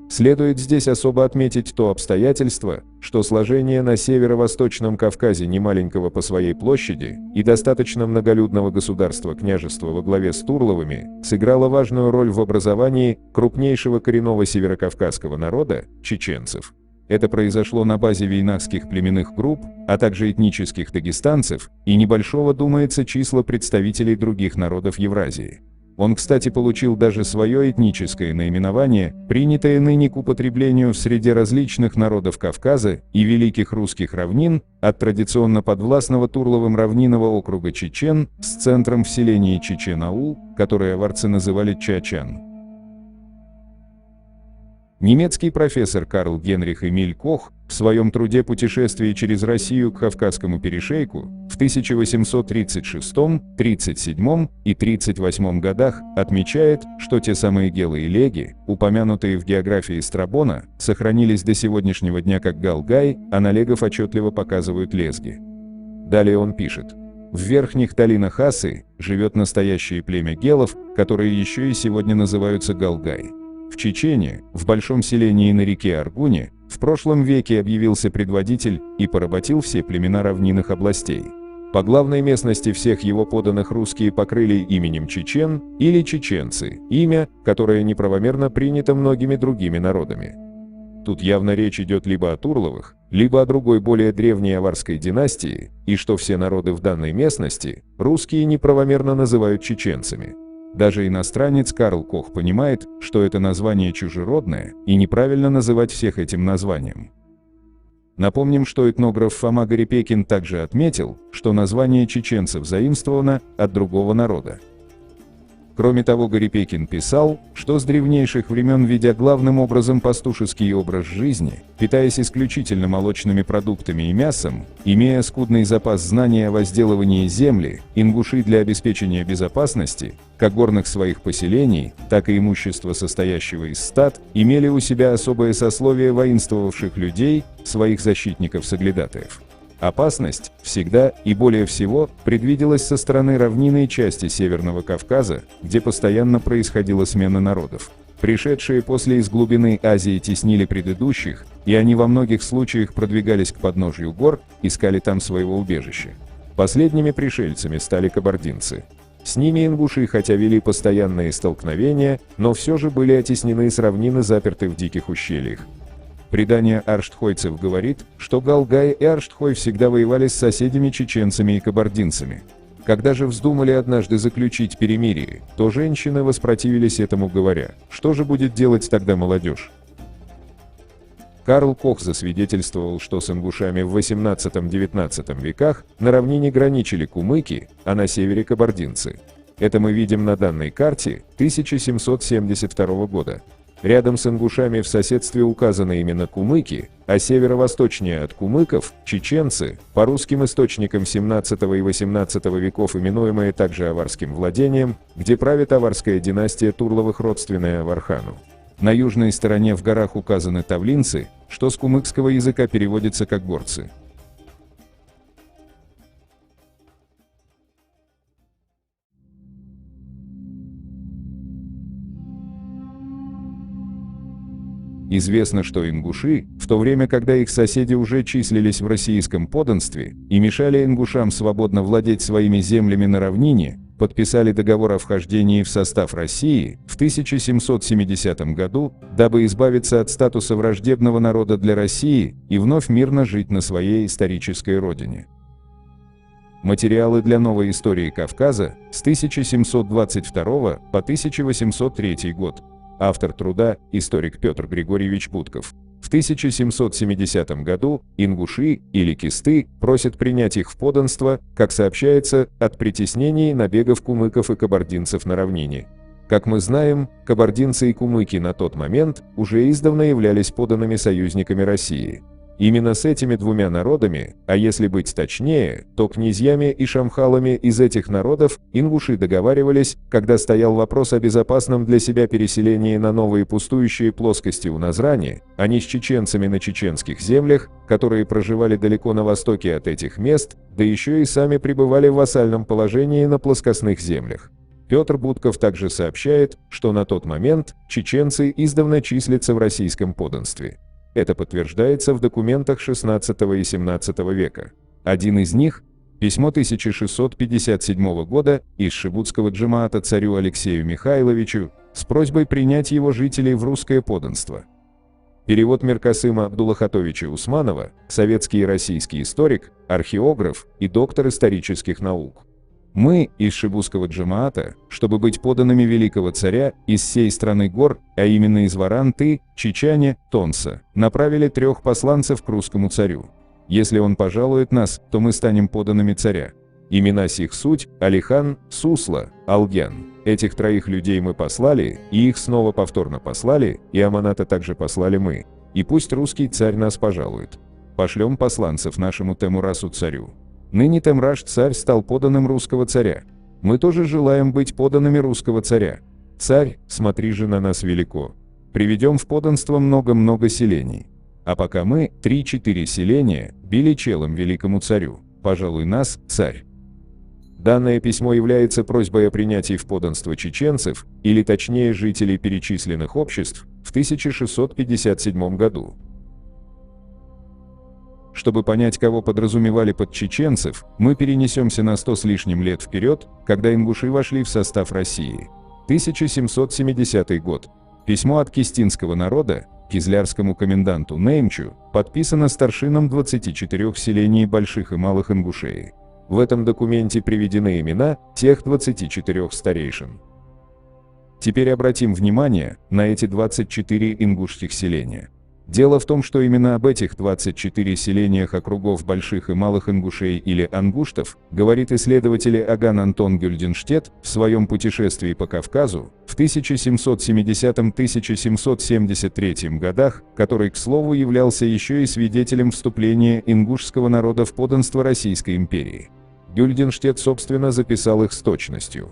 Следует здесь особо отметить то обстоятельство, что сложение на северо-восточном Кавказе немаленького по своей площади и достаточно многолюдного государства-княжества во главе с Турловыми сыграло важную роль в образовании крупнейшего коренного северокавказского народа – чеченцев. Это произошло на базе вейнахских племенных групп, а также этнических дагестанцев и небольшого, думается, числа представителей других народов Евразии. Он, кстати, получил даже свое этническое наименование, принятое ныне к употреблению в среде различных народов Кавказа и Великих Русских равнин, от традиционно подвластного Турловым равнинного округа Чечен с центром в селении Чечен-Аул, которое аварцы называли Чачан. Немецкий профессор Карл Генрих Эмиль Кох в своем труде «Путешествие через Россию к Кавказскому перешейку» в 1836, 37 и 38 годах отмечает, что те самые гелы и леги, упомянутые в географии Страбона, сохранились до сегодняшнего дня как галгай, а на легов отчетливо показывают лезги. Далее он пишет: в верхних долинах Асы живет настоящее племя гелов, которые еще и сегодня называются галгай. В Чечне, в большом селении на реке Аргуне, в прошлом веке объявился предводитель и поработил все племена равнинных областей. По главной местности всех его подданных русские покрыли именем Чечен или чеченцы, имя, которое неправомерно принято многими другими народами. Тут явно речь идет либо о Турловых, либо о другой более древней аварской династии, и что все народы в данной местности русские неправомерно называют чеченцами. Даже иностранец Карл Кох понимает, что это название чужеродное, и неправильно называть всех этим названием. Напомним, что этнограф Фома Гарипекин также отметил, что название чеченцев заимствовано от другого народа. Кроме того, Гарипекин писал, что с древнейших времен, ведя главным образом пастушеский образ жизни, питаясь исключительно молочными продуктами и мясом, имея скудный запас знаний о возделывании земли, ингуши для обеспечения безопасности, как горных своих поселений, так и имущества, состоящего из стад, имели у себя особое сословие воинствовавших людей, своих защитников-соглядатаев. Опасность всегда и более всего предвиделась со стороны равнинной части Северного Кавказа, где постоянно происходила смена народов. Пришедшие после из глубины Азии теснили предыдущих, и они во многих случаях продвигались к подножью гор, искали там своего убежища. Последними пришельцами стали кабардинцы. С ними ингуши хотя вели постоянные столкновения, но все же были оттеснены с равнины, заперты в диких ущельях. Предание арштхойцев говорит, что галгай и арштхой всегда воевали с соседями чеченцами и кабардинцами. Когда же вздумали однажды заключить перемирие, то женщины воспротивились этому, говоря: что же будет делать тогда молодежь? Карл Кох засвидетельствовал, что с ингушами в XVIII-XIX веках на равнине граничили кумыки, а на севере кабардинцы. Это мы видим на данной карте 1772 года. Рядом с ингушами в соседстве указаны именно кумыки, а северо-восточнее от кумыков – чеченцы, по русским источникам XVII и XVIII веков именуемые также аварским владением, где правит аварская династия Турловых, родственная Авархану. На южной стороне в горах указаны тавлинцы, что с кумыкского языка переводится как горцы. Известно, что ингуши, в то время, когда их соседи уже числились в российском подданстве и мешали ингушам свободно владеть своими землями на равнине, подписали договор о вхождении в состав России в 1770 году, дабы избавиться от статуса враждебного народа для России и вновь мирно жить на своей исторической родине. Материалы для новой истории Кавказа с 1722 по 1803 год. Автор труда – историк Петр Григорьевич Будков. В 1770 году ингуши или кисты просят принять их в подданство, как сообщается, от притеснений и набегов кумыков и кабардинцев на равнине. Как мы знаем, кабардинцы и кумыки на тот момент уже издавна являлись подданными союзниками России. Именно с этими двумя народами, а если быть точнее, то князьями и шамхалами из этих народов, ингуши договаривались, когда стоял вопрос о безопасном для себя переселении на новые пустующие плоскости у Назрани, а не с чеченцами на чеченских землях, которые проживали далеко на востоке от этих мест, да еще и сами пребывали в вассальном положении на плоскостных землях. Петр Будков также сообщает, что на тот момент чеченцы издавна числятся в российском подданстве. Это подтверждается в документах XVI и XVII века. Один из них – письмо 1657 года из Шибутского джамаата царю Алексею Михайловичу с просьбой принять его жителей в русское подданство. Перевод Миркасыма Абдуллахатовича Усманова, советский и российский историк, археограф и доктор исторических наук. Мы из Шибутского джамаата, чтобы быть подданными великого царя из всей страны гор, а именно из Варанты, Чечане, Тонса, направили 3 посланцев к русскому царю. Если он пожалует нас, то мы станем подданными царя. Имена сих суть – Алихан, Сусла, Алгян. Этих 3 людей мы послали, и их снова повторно послали, и Аманата также послали мы. И пусть русский царь нас пожалует. Пошлем посланцев нашему Темурасу царю. Ныне Темраш царь стал подданным русского царя. Мы тоже желаем быть подданными русского царя. Царь, смотри же на нас велико. Приведем в подданство много-много селений. А пока мы, 3-4 селения, били челом великому царю, пожалуй нас, царь. Данное письмо является просьбой о принятии в подданство чеченцев, или точнее жителей перечисленных обществ, в 1657 году. Чтобы понять, кого подразумевали под чеченцев, мы перенесемся на 100 с лишним лет вперед, когда ингуши вошли в состав России. 1770 год. Письмо от кистинского народа, кизлярскому коменданту Неймчу, подписано старшином 24 селений больших и малых Ингушей. В этом документе приведены имена тех 24 старейшин. Теперь обратим внимание на эти 24 ингушских селения. Дело в том, что именно об этих 24 селениях округов больших и малых ингушей или ангуштов говорит исследователь Аган Антон Гюльденштедт в своем путешествии по Кавказу в 1770-1773 годах, который, к слову, являлся еще и свидетелем вступления ингушского народа в подданство Российской империи. Гюльденштедт, собственно, записал их с точностью.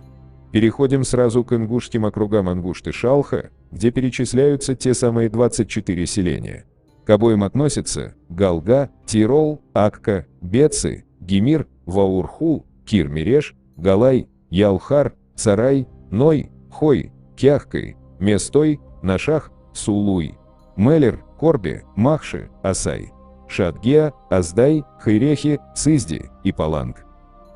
Переходим сразу к ингушским округам Ангушты-Шалха, где перечисляются те самые 24 селения. К обоим относятся Галга, Тирол, Акка, Бецы, Гимир, Ваурху, Кир-Мереш, Галай, Ялхар, Сарай, Ной, Хой, Кяхкой, Местой, Нашах, Сулуй, Мелер, Корбе, Махши, Асай, Шадгеа, Аздай, Хайрехи, Цизди и Паланг.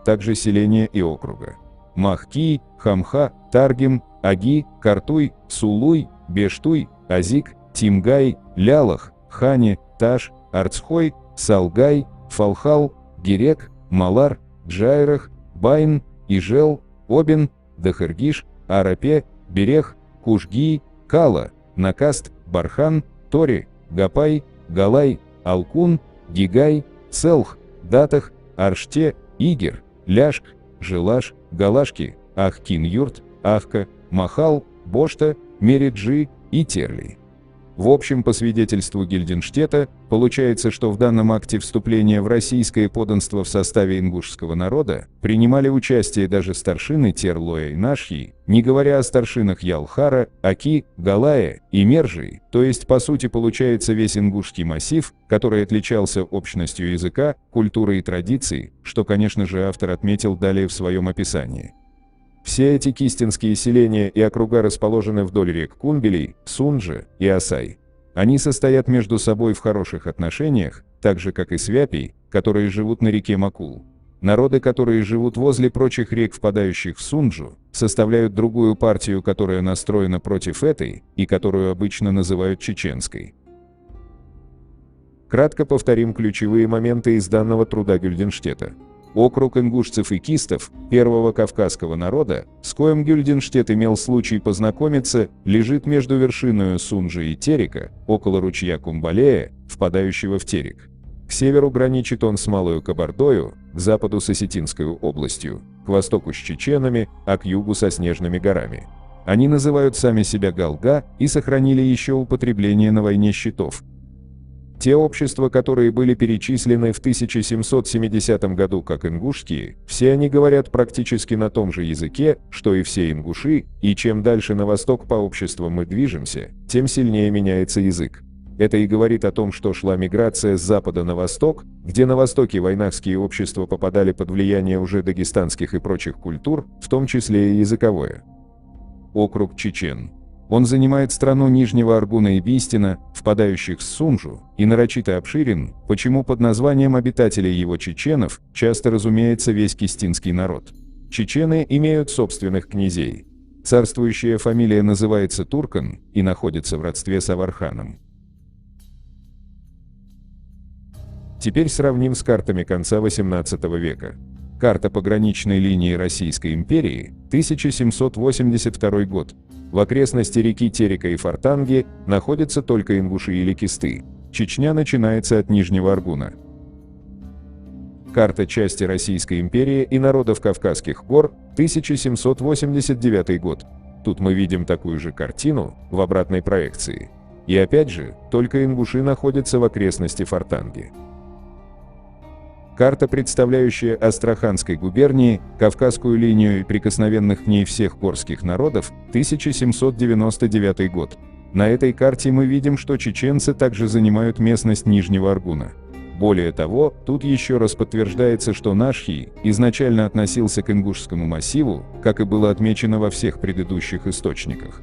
Также селения и округа Махки, Хамха, Таргим, Аги, Картуй, Сулуй, Бештуй, Азик, Тимгай, Лялах, Хани, Таш, Арцхой, Салгай, Фалхал, Гирек, Малар, Джайрах, Байн, Ижел, Обин, Дахыргиш, Арапе, Берех, Кушги, Кала, Накаст, Бархан, Тори, Гапай, Галай, Алкун, Гигай, Целх, Датах, Арште, Игер, Ляшк, Желаш, Галашки, Ахкин-Юрт, Ахка, Махал, Бошта, Мериджи и Терли. В общем, по свидетельству Гильденштедта, получается, что в данном акте вступления в российское подданство в составе ингушского народа принимали участие даже старшины Терлоя и Нашьи, не говоря о старшинах Ялхара, Аки, Галая и Мержи, то есть по сути получается весь ингушский массив, который отличался общностью языка, культуры и традиций, что, конечно же, автор отметил далее в своем описании. Все эти кистинские селения и округа расположены вдоль рек Кумбелей, Сунджа и Асай. Они состоят между собой в хороших отношениях, так же как и свяпи, которые живут на реке Макул. Народы, которые живут возле прочих рек, впадающих в Сунджу, составляют другую партию, которая настроена против этой и которую обычно называют чеченской. Кратко повторим ключевые моменты из данного труда Гюльденштедта. Округ ингушцев и кистов, первого кавказского народа, с коим Гюльденштедт имел случай познакомиться, лежит между вершиною Сунджи и Терека, около ручья Кумбалея, впадающего в Терек. К северу граничит он с Малою Кабардою, к западу с Осетинской областью, к востоку с чеченами, а к югу со Снежными горами. Они называют сами себя Галга и сохранили еще употребление на войне щитов. Те общества, которые были перечислены в 1770 году как ингушские, все они говорят практически на том же языке, что и все ингуши, и чем дальше на восток по обществам мы движемся, тем сильнее меняется язык. Это и говорит о том, что шла миграция с запада на восток, где на востоке вайнахские общества попадали под влияние уже дагестанских и прочих культур, в том числе и языковое. Округ Чечен. Он занимает страну Нижнего Аргуна и Бистина, впадающих в Сунжу, и нарочито обширен, почему под названием обитателей его чеченов часто разумеется весь кистинский народ. Чечены имеют собственных князей. Царствующая фамилия называется Туркан и находится в родстве с Аварханом. Теперь сравним с картами конца XVIII века. Карта пограничной линии Российской империи, 1782 год. В окрестности реки Терека и Фортанги находятся только ингуши или кисты. Чечня начинается от Нижнего Аргуна. Карта части Российской империи и народов Кавказских гор, 1789 год. Тут мы видим такую же картину в обратной проекции. И опять же, только ингуши находятся в окрестности Фортанги. Карта, представляющая Астраханской губернии, Кавказскую линию и прикосновенных к ней всех горских народов, 1799 год. На этой карте мы видим, что чеченцы также занимают местность Нижнего Аргуна. Более того, тут еще раз подтверждается, что Нашхий изначально относился к ингушскому массиву, как и было отмечено во всех предыдущих источниках.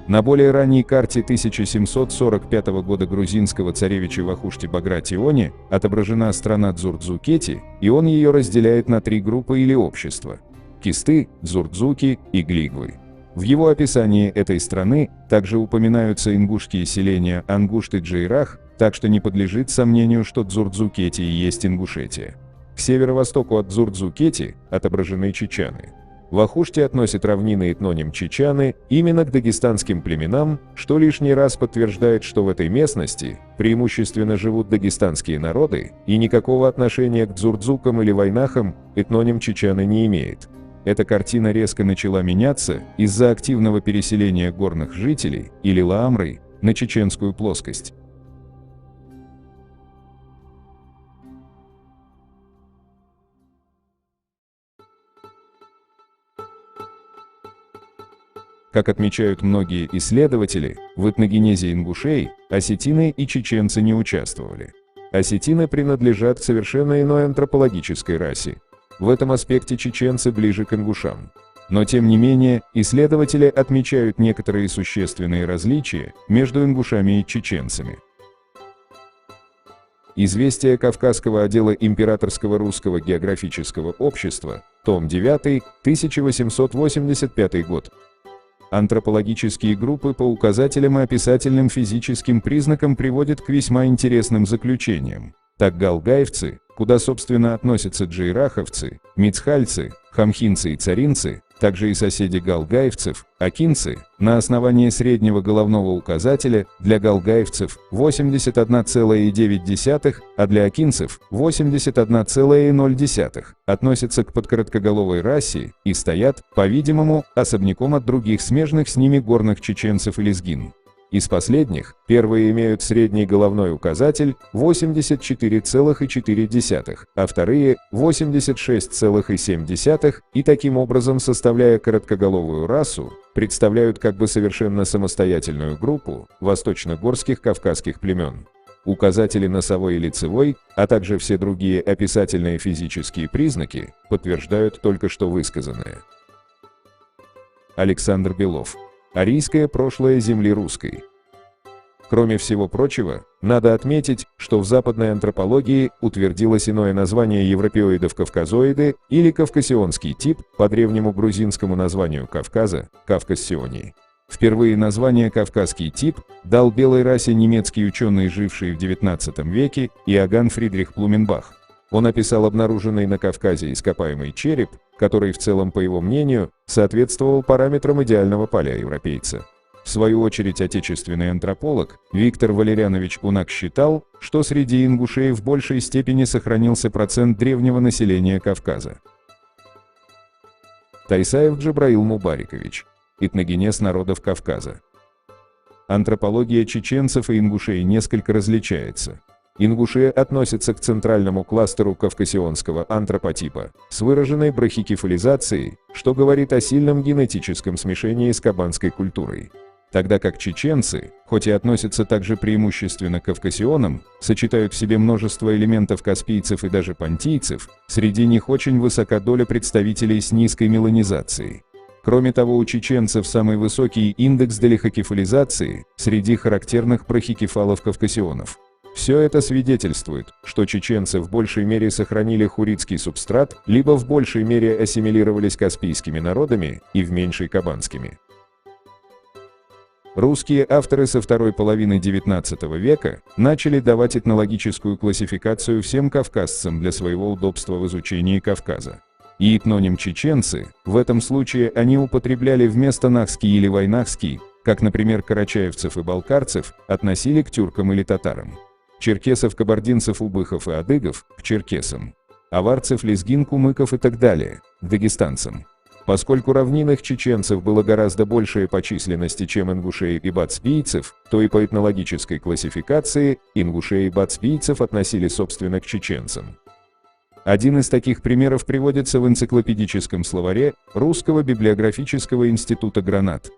На более ранней карте 1745 года грузинского царевича Вахушти Багратиони отображена страна Дзурдзукети, и он ее разделяет на три группы или общества – кисты, дзурдзуки и глигвы. В его описании этой страны также упоминаются ингушские селения Ангушт и Джейрах, так что не подлежит сомнению, что Дзурдзукети и есть Ингушетия. К северо-востоку от Дзурдзукети отображены чечаны. Вахушти относит равнины этноним чечаны именно к дагестанским племенам, что лишний раз подтверждает, что в этой местности преимущественно живут дагестанские народы, и никакого отношения к дзурдзукам или вайнахам этноним чечаны не имеет. Эта картина резко начала меняться из-за активного переселения горных жителей, или лаамры, на чеченскую плоскость. Как отмечают многие исследователи, в этногенезе ингушей осетины и чеченцы не участвовали. Осетины принадлежат к совершенно иной антропологической расе. В этом аспекте чеченцы ближе к ингушам. Но тем не менее, исследователи отмечают некоторые существенные различия между ингушами и чеченцами. Известия Кавказского отдела Императорского русского географического общества, том 9, 1885 год. Антропологические группы по указателям и описательным физическим признакам приводят к весьма интересным заключениям. Так галгаевцы, куда собственно относятся джейраховцы, мицхальцы, хамхинцы и царинцы, также и соседи галгаевцев, акинцы, на основании среднего головного указателя для галгаевцев 81,9, а для акинцев 81,0, относятся к подкороткоголовой расе и стоят, по-видимому, особняком от других смежных с ними горных чеченцев и лезгин. Из последних, первые имеют средний головной указатель 84,4, а вторые 86,7, и таким образом, составляя короткоголовую расу, представляют как бы совершенно самостоятельную группу восточно-горских кавказских племен. Указатели носовой и лицевой, а также все другие описательные физические признаки подтверждают только что высказанное. Александр Белов. Арийское прошлое земли русской. Кроме всего прочего, надо отметить, что в западной антропологии утвердилось иное название европеоидов кавказоиды или кавкасионский тип по древнему грузинскому названию Кавказа – Кавкассионий. Впервые название «кавказский тип» дал белой расе немецкий ученый, живший в XIX веке, Иоганн Фридрих Блуменбах. Он описал обнаруженный на Кавказе ископаемый череп, который в целом, по его мнению, соответствовал параметрам идеального палеоевропейца. В свою очередь, отечественный антрополог Виктор Валерьянович Кунак считал, что среди ингушей в большей степени сохранился процент древнего населения Кавказа. Тайсаев Джабраил Мубарикович. Этногенез народов Кавказа. Антропология чеченцев и ингушей несколько различается. Ингуши относятся к центральному кластеру кавкасионского антропотипа с выраженной брахикефализацией, что говорит о сильном генетическом смешении с кабанской культурой. тогда как чеченцы, хоть и относятся также преимущественно к кавказионам, сочетают в себе множество элементов каспийцев и даже понтийцев, среди них очень высока доля представителей с низкой меланизацией. Кроме того, у чеченцев самый высокий индекс делихокефализации среди характерных брахикефалов-кавказионов. Все это свидетельствует, что чеченцы в большей мере сохранили хуритский субстрат, либо в большей мере ассимилировались каспийскими народами и в меньшей кабанскими. Русские авторы со второй половины XIX века начали давать этнологическую классификацию всем кавказцам для своего удобства в изучении Кавказа. И этноним чеченцы, в этом случае они употребляли вместо нахский или вайнахский, как, например, карачаевцев и балкарцев, относили к тюркам или татарам. Черкесов, кабардинцев, убыхов и адыгов – к черкесам. Аварцев, лезгин, кумыков и так далее – к дагестанцам. Поскольку равнинных чеченцев было гораздо большее по численности, чем ингушей и бацпийцев, то и по этнологической классификации ингушей и бацпийцев относили собственно к чеченцам. Один из таких примеров приводится в энциклопедическом словаре Русского библиографического института «Гранат».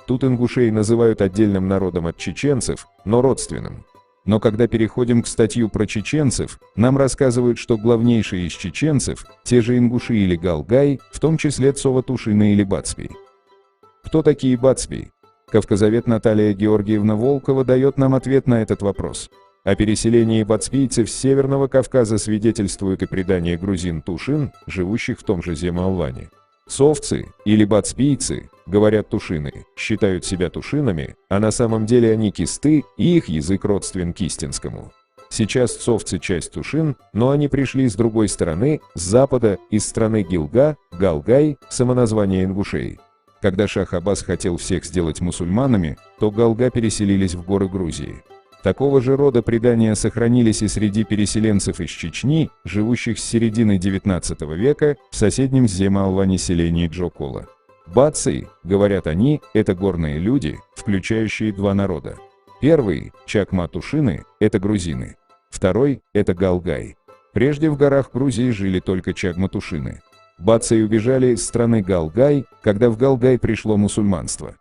Тут ингушей называют отдельным народом от чеченцев, но родственным. Но когда переходим к статью про чеченцев, нам рассказывают, что главнейшие из чеченцев – те же ингуши или галгай, в том числе Цова-Тушины или Бацпий. Кто такие Бацпий? Кавказовед Наталья Георгиевна Волкова дает нам ответ на этот вопрос. О переселении бацпийцев с Северного Кавказа свидетельствует и предание грузин Тушин, живущих в том же Зема-Алване. Совцы, или бацпийцы, говорят тушины, считают себя тушинами, а на самом деле они кисты, и их язык родствен кистинскому. Сейчас совцы часть тушин, но они пришли с другой стороны, с запада, из страны Гилга, Галгай, самоназвание ингушей. Когда шах Аббас хотел всех сделать мусульманами, то Галга переселились в горы Грузии. Такого же рода предания сохранились и среди переселенцев из Чечни, живущих с середины XIX века в соседнем Зема-Алване селении Джокола. Баци, говорят они, это горные люди, включающие два народа. Первый, чакма-тушины, это грузины. Второй, это галгай. Прежде в горах Грузии жили только чакма-тушины. Баци убежали из страны Галгай, когда в Галгай пришло мусульманство.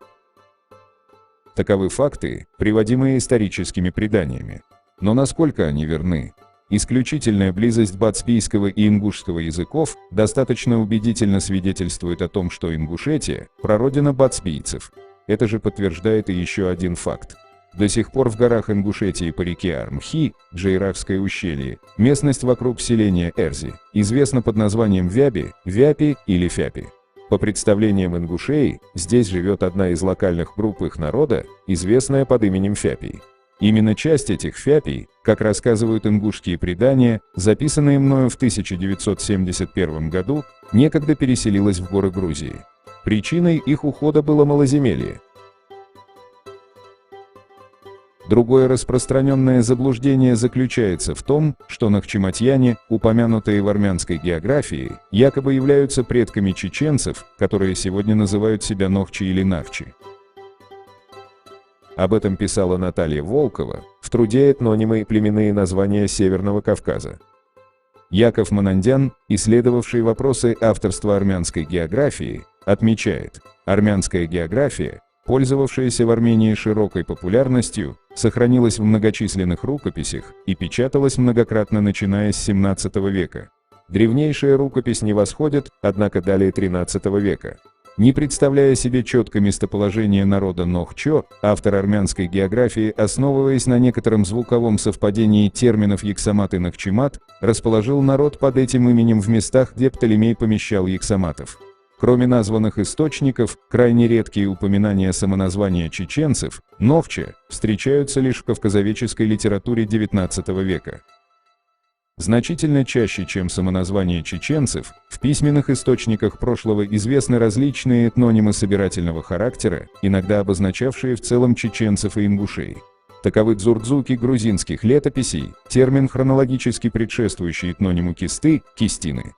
Таковы факты, приводимые историческими преданиями. Но насколько они верны? Исключительная близость бацпийского и ингушского языков достаточно убедительно свидетельствует о том, что Ингушетия – прародина бацпийцев. Это же подтверждает и еще один факт. До сих пор в горах Ингушетии по реке Армхи, Джейрахское ущелье, местность вокруг селения Эрзи, известна под названием Вяби, Вяпи или Фяпи. По представлениям ингушей, здесь живет одна из локальных групп их народа, известная под именем Фяпий. Именно часть этих Фяпий, как рассказывают ингушские предания, записанные мною в 1971 году, некогда переселилась в горы Грузии. Причиной их ухода было малоземелье. Другое распространенное заблуждение заключается в том, что нахчиматьяне, упомянутые в армянской географии, якобы являются предками чеченцев, которые сегодня называют себя нохчи или нахчи. Об этом писала Наталья Волкова в труде «Этнонимы и племенные названия Северного Кавказа». Яков Манандян, исследовавший вопросы авторства армянской географии, отмечает: армянская география, пользовавшаяся в Армении широкой популярностью, сохранилась в многочисленных рукописях и печаталась многократно, начиная с 17 века. Древнейшая рукопись не восходит, однако, далее 13 века. Не представляя себе четко местоположение народа Нохчо, автор армянской географии, основываясь на некотором звуковом совпадении терминов Яксамат и Нахчимат, расположил народ под этим именем в местах, где Птолемей помещал яксаматов. Кроме названных источников, крайне редкие упоминания самоназвания чеченцев, Нохча, встречаются лишь в кавказоведческой литературе XIX века. Значительно чаще, чем самоназвание чеченцев, в письменных источниках прошлого известны различные этнонимы собирательного характера, иногда обозначавшие в целом чеченцев и ингушей. Таковы дзурдзуки грузинских летописей, термин, хронологически предшествующий этнониму кисты, кистины.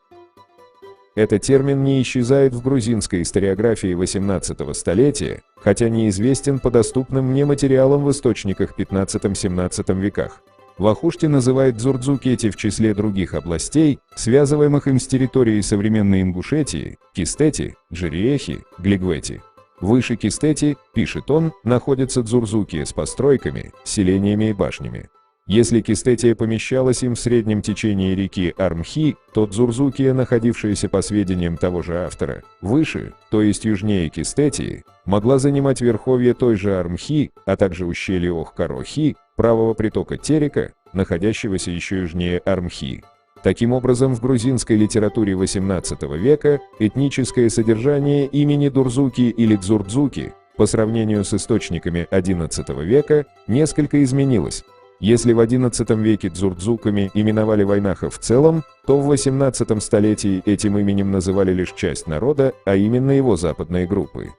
Этот термин не исчезает в грузинской историографии XVIII столетия, хотя неизвестен по доступным мне материалам в источниках XV-XVII веках. Вахушти называет дзурдзуки эти в числе других областей, связываемых им с территорией современной Ингушетии, Кистети, Джериехи, Глигвети. Выше Кистети, пишет он, находятся Дзурзукия с постройками, селениями и башнями. Если Кистетия помещалась им в среднем течении реки Армхи, то Дзурзукия, находившаяся по сведениям того же автора, выше, то есть южнее Кистетии, могла занимать верховье той же Армхи, а также ущелье Охкарохи, правого притока Терека, находящегося еще южнее Армхи. Таким образом, в грузинской литературе XVIII века этническое содержание имени Дурзуки или Дзурдзуки по сравнению с источниками XI века несколько изменилось. Если в XI веке дзурдзуками именовали вайнахов в целом, то в XVIII столетии этим именем называли лишь часть народа, а именно его западные группы.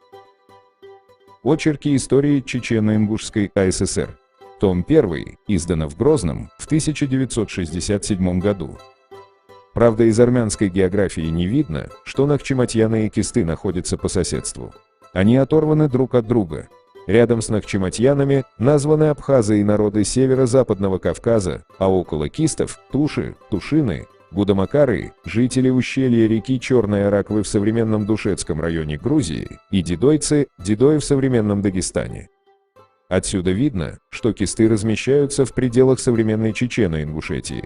Очерки истории Чечено-Ингушской АССР. Том 1, издано в Грозном в 1967 году. Правда, из армянской географии не видно, что Нахчиматьяны и Кисты находятся по соседству. Они оторваны друг от друга. Рядом с Нахчиматьянами названы абхазы и народы северо-западного Кавказа, а около кистов – туши, тушины, гудамакары, жители ущелья реки Черной Араквы в современном Душетском районе Грузии, и дидойцы, дидои в современном Дагестане. Отсюда видно, что кисты размещаются в пределах современной Чечено-Ингушетии.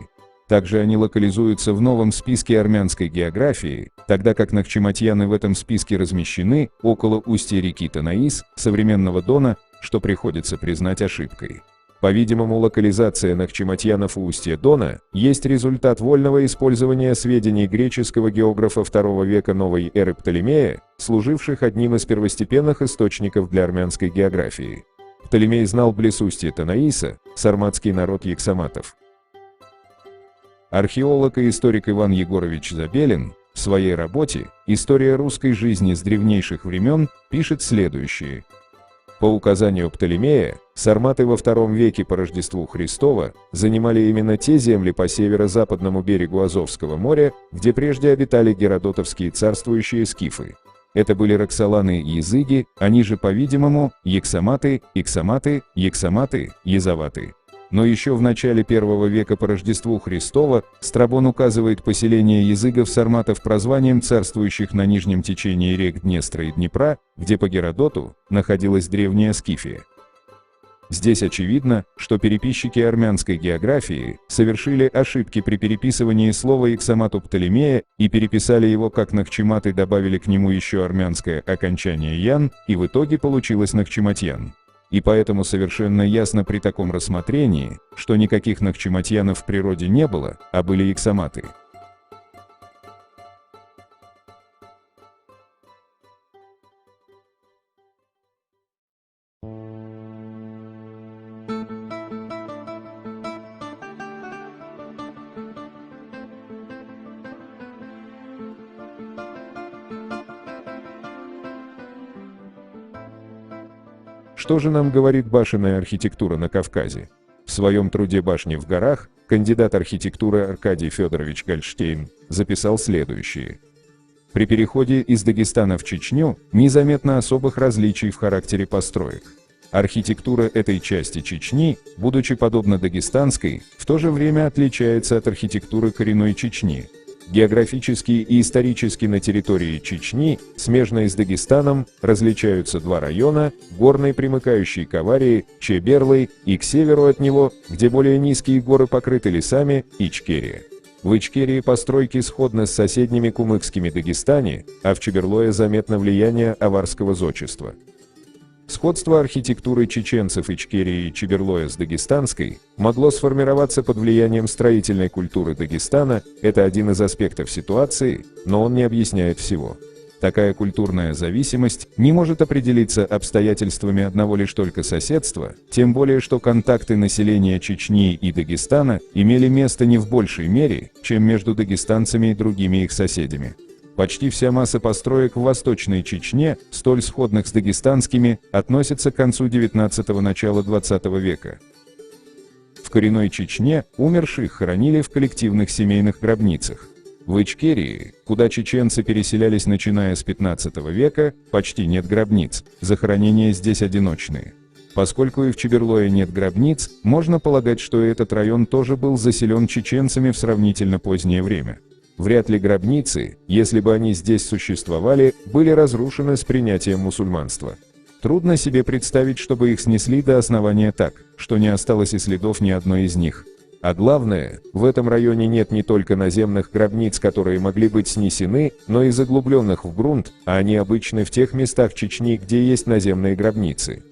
Также они локализуются в новом списке армянской географии, тогда как Нахчиматьяны в этом списке размещены около устья реки Танаис, современного Дона, что приходится признать ошибкой. По-видимому, локализация Нахчиматьянов у устья Дона есть результат вольного использования сведений греческого географа II века новой эры Птолемея, служивших одним из первостепенных источников для армянской географии. Птолемей знал близ устья Танаиса сарматский народ яксаматов. Археолог и историк Иван Егорович Забелин в своей работе «История русской жизни с древнейших времен» пишет следующее. По указанию Птолемея, сарматы во II веке по Рождеству Христова занимали именно те земли по северо-западному берегу Азовского моря, где прежде обитали геродотовские царствующие скифы. Это были роксоланы и языги, они же, по-видимому, яксаматы, иксаматы, яксаматы, язаваты. Но еще в начале I века по Рождеству Христова Страбон указывает поселение языгов-сарматов прозванием царствующих на нижнем течении рек Днестра и Днепра, где по Геродоту находилась древняя Скифия. Здесь очевидно, что переписчики армянской географии совершили ошибки при переписывании слова иксамату Птолемея и переписали его как Нахчимат и добавили к нему еще армянское окончание ян, и в итоге получилось Нахчиматьян. И поэтому совершенно ясно при таком рассмотрении, что никаких Нахчиматьянов в природе не было, а были иксаматы. Что же нам говорит башенная архитектура на Кавказе? В своем труде «Башни в горах» кандидат архитектуры Аркадий Федорович Гольштейн записал следующее. При переходе из Дагестана в Чечню незаметно особых различий в характере построек. Архитектура этой части Чечни, будучи подобна дагестанской, в то же время отличается от архитектуры коренной Чечни. Географически и исторически на территории Чечни, смежной с Дагестаном, различаются два района, горный, примыкающий к Аварии, Чеберлой, и к северу от него, где более низкие горы покрыты лесами, Ичкерия. В Ичкерии постройки сходны с соседними кумыкскими Дагестане, а в Чеберлое заметно влияние аварского зодчества. Сходство архитектуры чеченцев Ичкерии и Чеберлоя с дагестанской могло сформироваться под влиянием строительной культуры Дагестана, это один из аспектов ситуации, но он не объясняет всего. Такая культурная зависимость не может определиться обстоятельствами одного лишь только соседства, тем более что контакты населения Чечни и Дагестана имели место не в большей мере, чем между дагестанцами и другими их соседями. Почти вся масса построек в Восточной Чечне, столь сходных с дагестанскими, относится к концу XIX – начала XX века. В коренной Чечне умерших хоронили в коллективных семейных гробницах. В Ичкерии, куда чеченцы переселялись начиная с XV века, почти нет гробниц, захоронения здесь одиночные. Поскольку и в Чеберлое нет гробниц, можно полагать, что этот район тоже был заселен чеченцами в сравнительно позднее время. Вряд ли гробницы, если бы они здесь существовали, были разрушены с принятием мусульманства. Трудно себе представить, чтобы их снесли до основания так, что не осталось и следов ни одной из них. А главное, в этом районе нет не только наземных гробниц, которые могли быть снесены, но и заглубленных в грунт, а они обычны в тех местах Чечни, где есть наземные гробницы.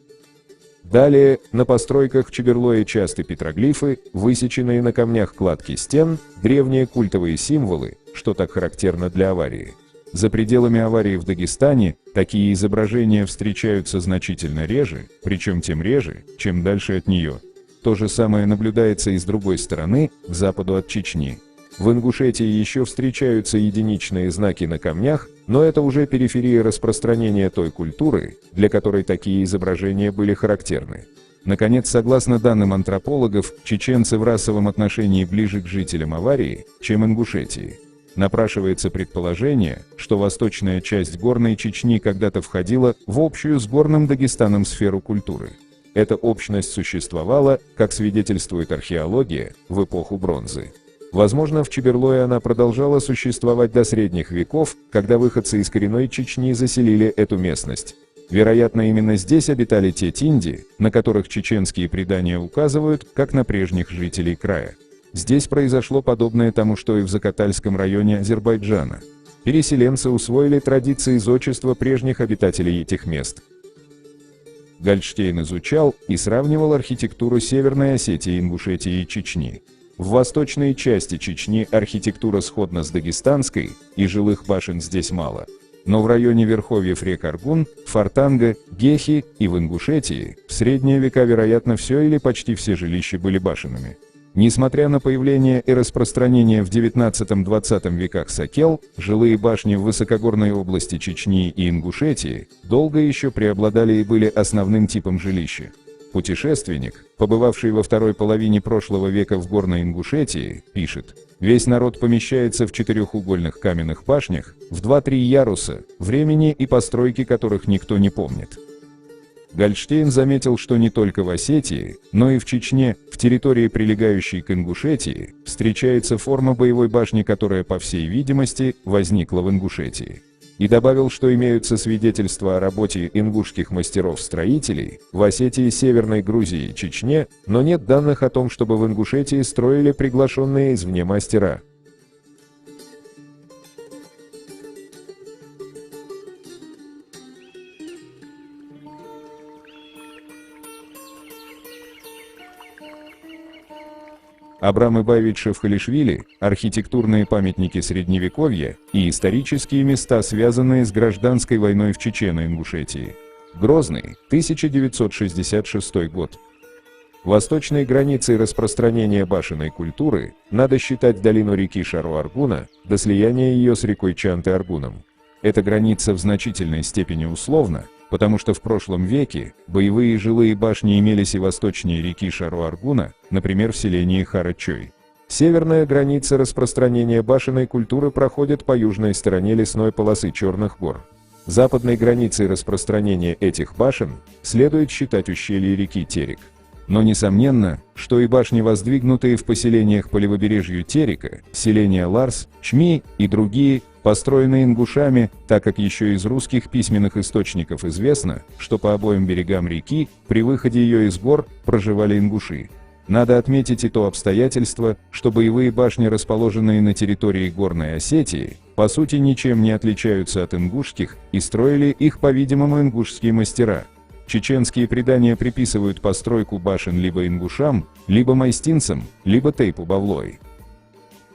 Далее, на постройках в Чеберлое часты петроглифы, высеченные на камнях кладки стен, древние культовые символы, что так характерно для Аварии. За пределами Аварии в Дагестане такие изображения встречаются значительно реже, причем тем реже, чем дальше от нее. То же самое наблюдается и с другой стороны, к западу от Чечни. В Ингушетии еще встречаются единичные знаки на камнях, но это уже периферия распространения той культуры, для которой такие изображения были характерны. Наконец, согласно данным антропологов, чеченцы в расовом отношении ближе к жителям Аварии, чем Ингушетии. Напрашивается предположение, что восточная часть горной Чечни когда-то входила в общую с горным Дагестаном сферу культуры. Эта общность существовала, как свидетельствует археология, в эпоху бронзы. Возможно, в Чеберлое она продолжала существовать до средних веков, когда выходцы из коренной Чечни заселили эту местность. Вероятно, именно здесь обитали те тинди, на которых чеченские предания указывают, как на прежних жителей края. Здесь произошло подобное тому, что и в Закатальском районе Азербайджана. Переселенцы усвоили традиции зодчества прежних обитателей этих мест. Гольдштейн изучал и сравнивал архитектуру Северной Осетии, Ингушетии и Чечни. В восточной части Чечни архитектура сходна с дагестанской, и жилых башен здесь мало. Но в районе верховьев рек Аргун, Фортанга, Гехи и в Ингушетии в средние века, вероятно, все или почти все жилища были башенными. Несмотря на появление и распространение в XIX-XX веках сакел, жилые башни в высокогорной области Чечни и Ингушетии долго еще преобладали и были основным типом жилища. Путешественник, побывавший во второй половине прошлого века в горной Ингушетии, пишет: «Весь народ помещается в четырехугольных каменных башнях, в 2-3 яруса, времени и постройки которых никто не помнит». Гольдштейн заметил, что не только в Осетии, но и в Чечне, в территории, прилегающей к Ингушетии, встречается форма боевой башни, которая, по всей видимости, возникла в Ингушетии. И добавил, что имеются свидетельства о работе ингушских мастеров-строителей в Осетии, Северной Грузии и Чечне, но нет данных о том, чтобы в Ингушетии строили приглашенные извне мастера. Абрам Ибаевич Шевхалишвили, архитектурные памятники Средневековья и исторические места, связанные с гражданской войной в Чечено-Ингушетии. Грозный, 1966 год. Восточной границей распространения башенной культуры надо считать долину реки Шару-Аргуна до слияния ее с рекой Чанты-Аргуном. Эта граница в значительной степени условна, потому что в прошлом веке боевые и жилые башни имелись и восточнее реки Шару-Аргуна, например, в селении Харачой. Северная граница распространения башенной культуры проходит по южной стороне лесной полосы Черных гор. Западной границей распространения этих башен следует считать ущелье реки Терек. Но несомненно, что и башни, воздвигнутые в поселениях по левобережью Терека, селения Ларс, Чми и другие, построенные ингушами, так как еще из русских письменных источников известно, что по обоим берегам реки, при выходе ее из гор, проживали ингуши. Надо отметить и то обстоятельство, что боевые башни, расположенные на территории Горной Осетии, по сути ничем не отличаются от ингушских, и строили их, по-видимому, ингушские мастера. Чеченские предания приписывают постройку башен либо ингушам, либо майстинцам, либо Тейпу-Бавлой.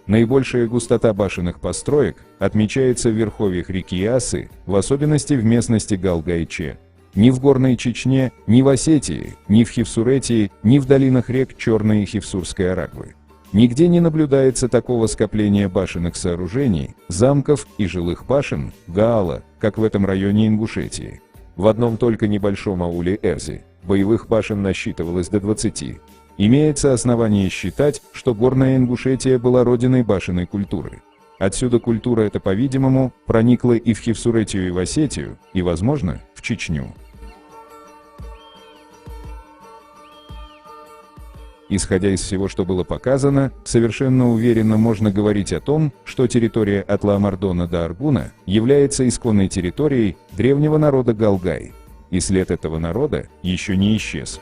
Наибольшая густота башенных построек отмечается в верховьях реки Асы, в особенности в местности Галгайче. Ни в горной Чечне, ни в Осетии, ни в Хевсуретии, ни в долинах рек Черной и Хевсурской Арагвы. Нигде не наблюдается такого скопления башенных сооружений, замков и жилых башен, Гаала, как в этом районе Ингушетии. В одном только небольшом ауле Эрзи боевых башен насчитывалось до 20. Имеется основание считать, что горная Ингушетия была родиной башенной культуры. Отсюда культура эта, по-видимому, проникла и в Хевсуретию, и в Осетию, и, возможно, в Чечню. Исходя из всего, что было показано, совершенно уверенно можно говорить о том, что территория от Ла-Мардона до Аргуна является исконной территорией древнего народа Галгай. И след этого народа еще не исчез.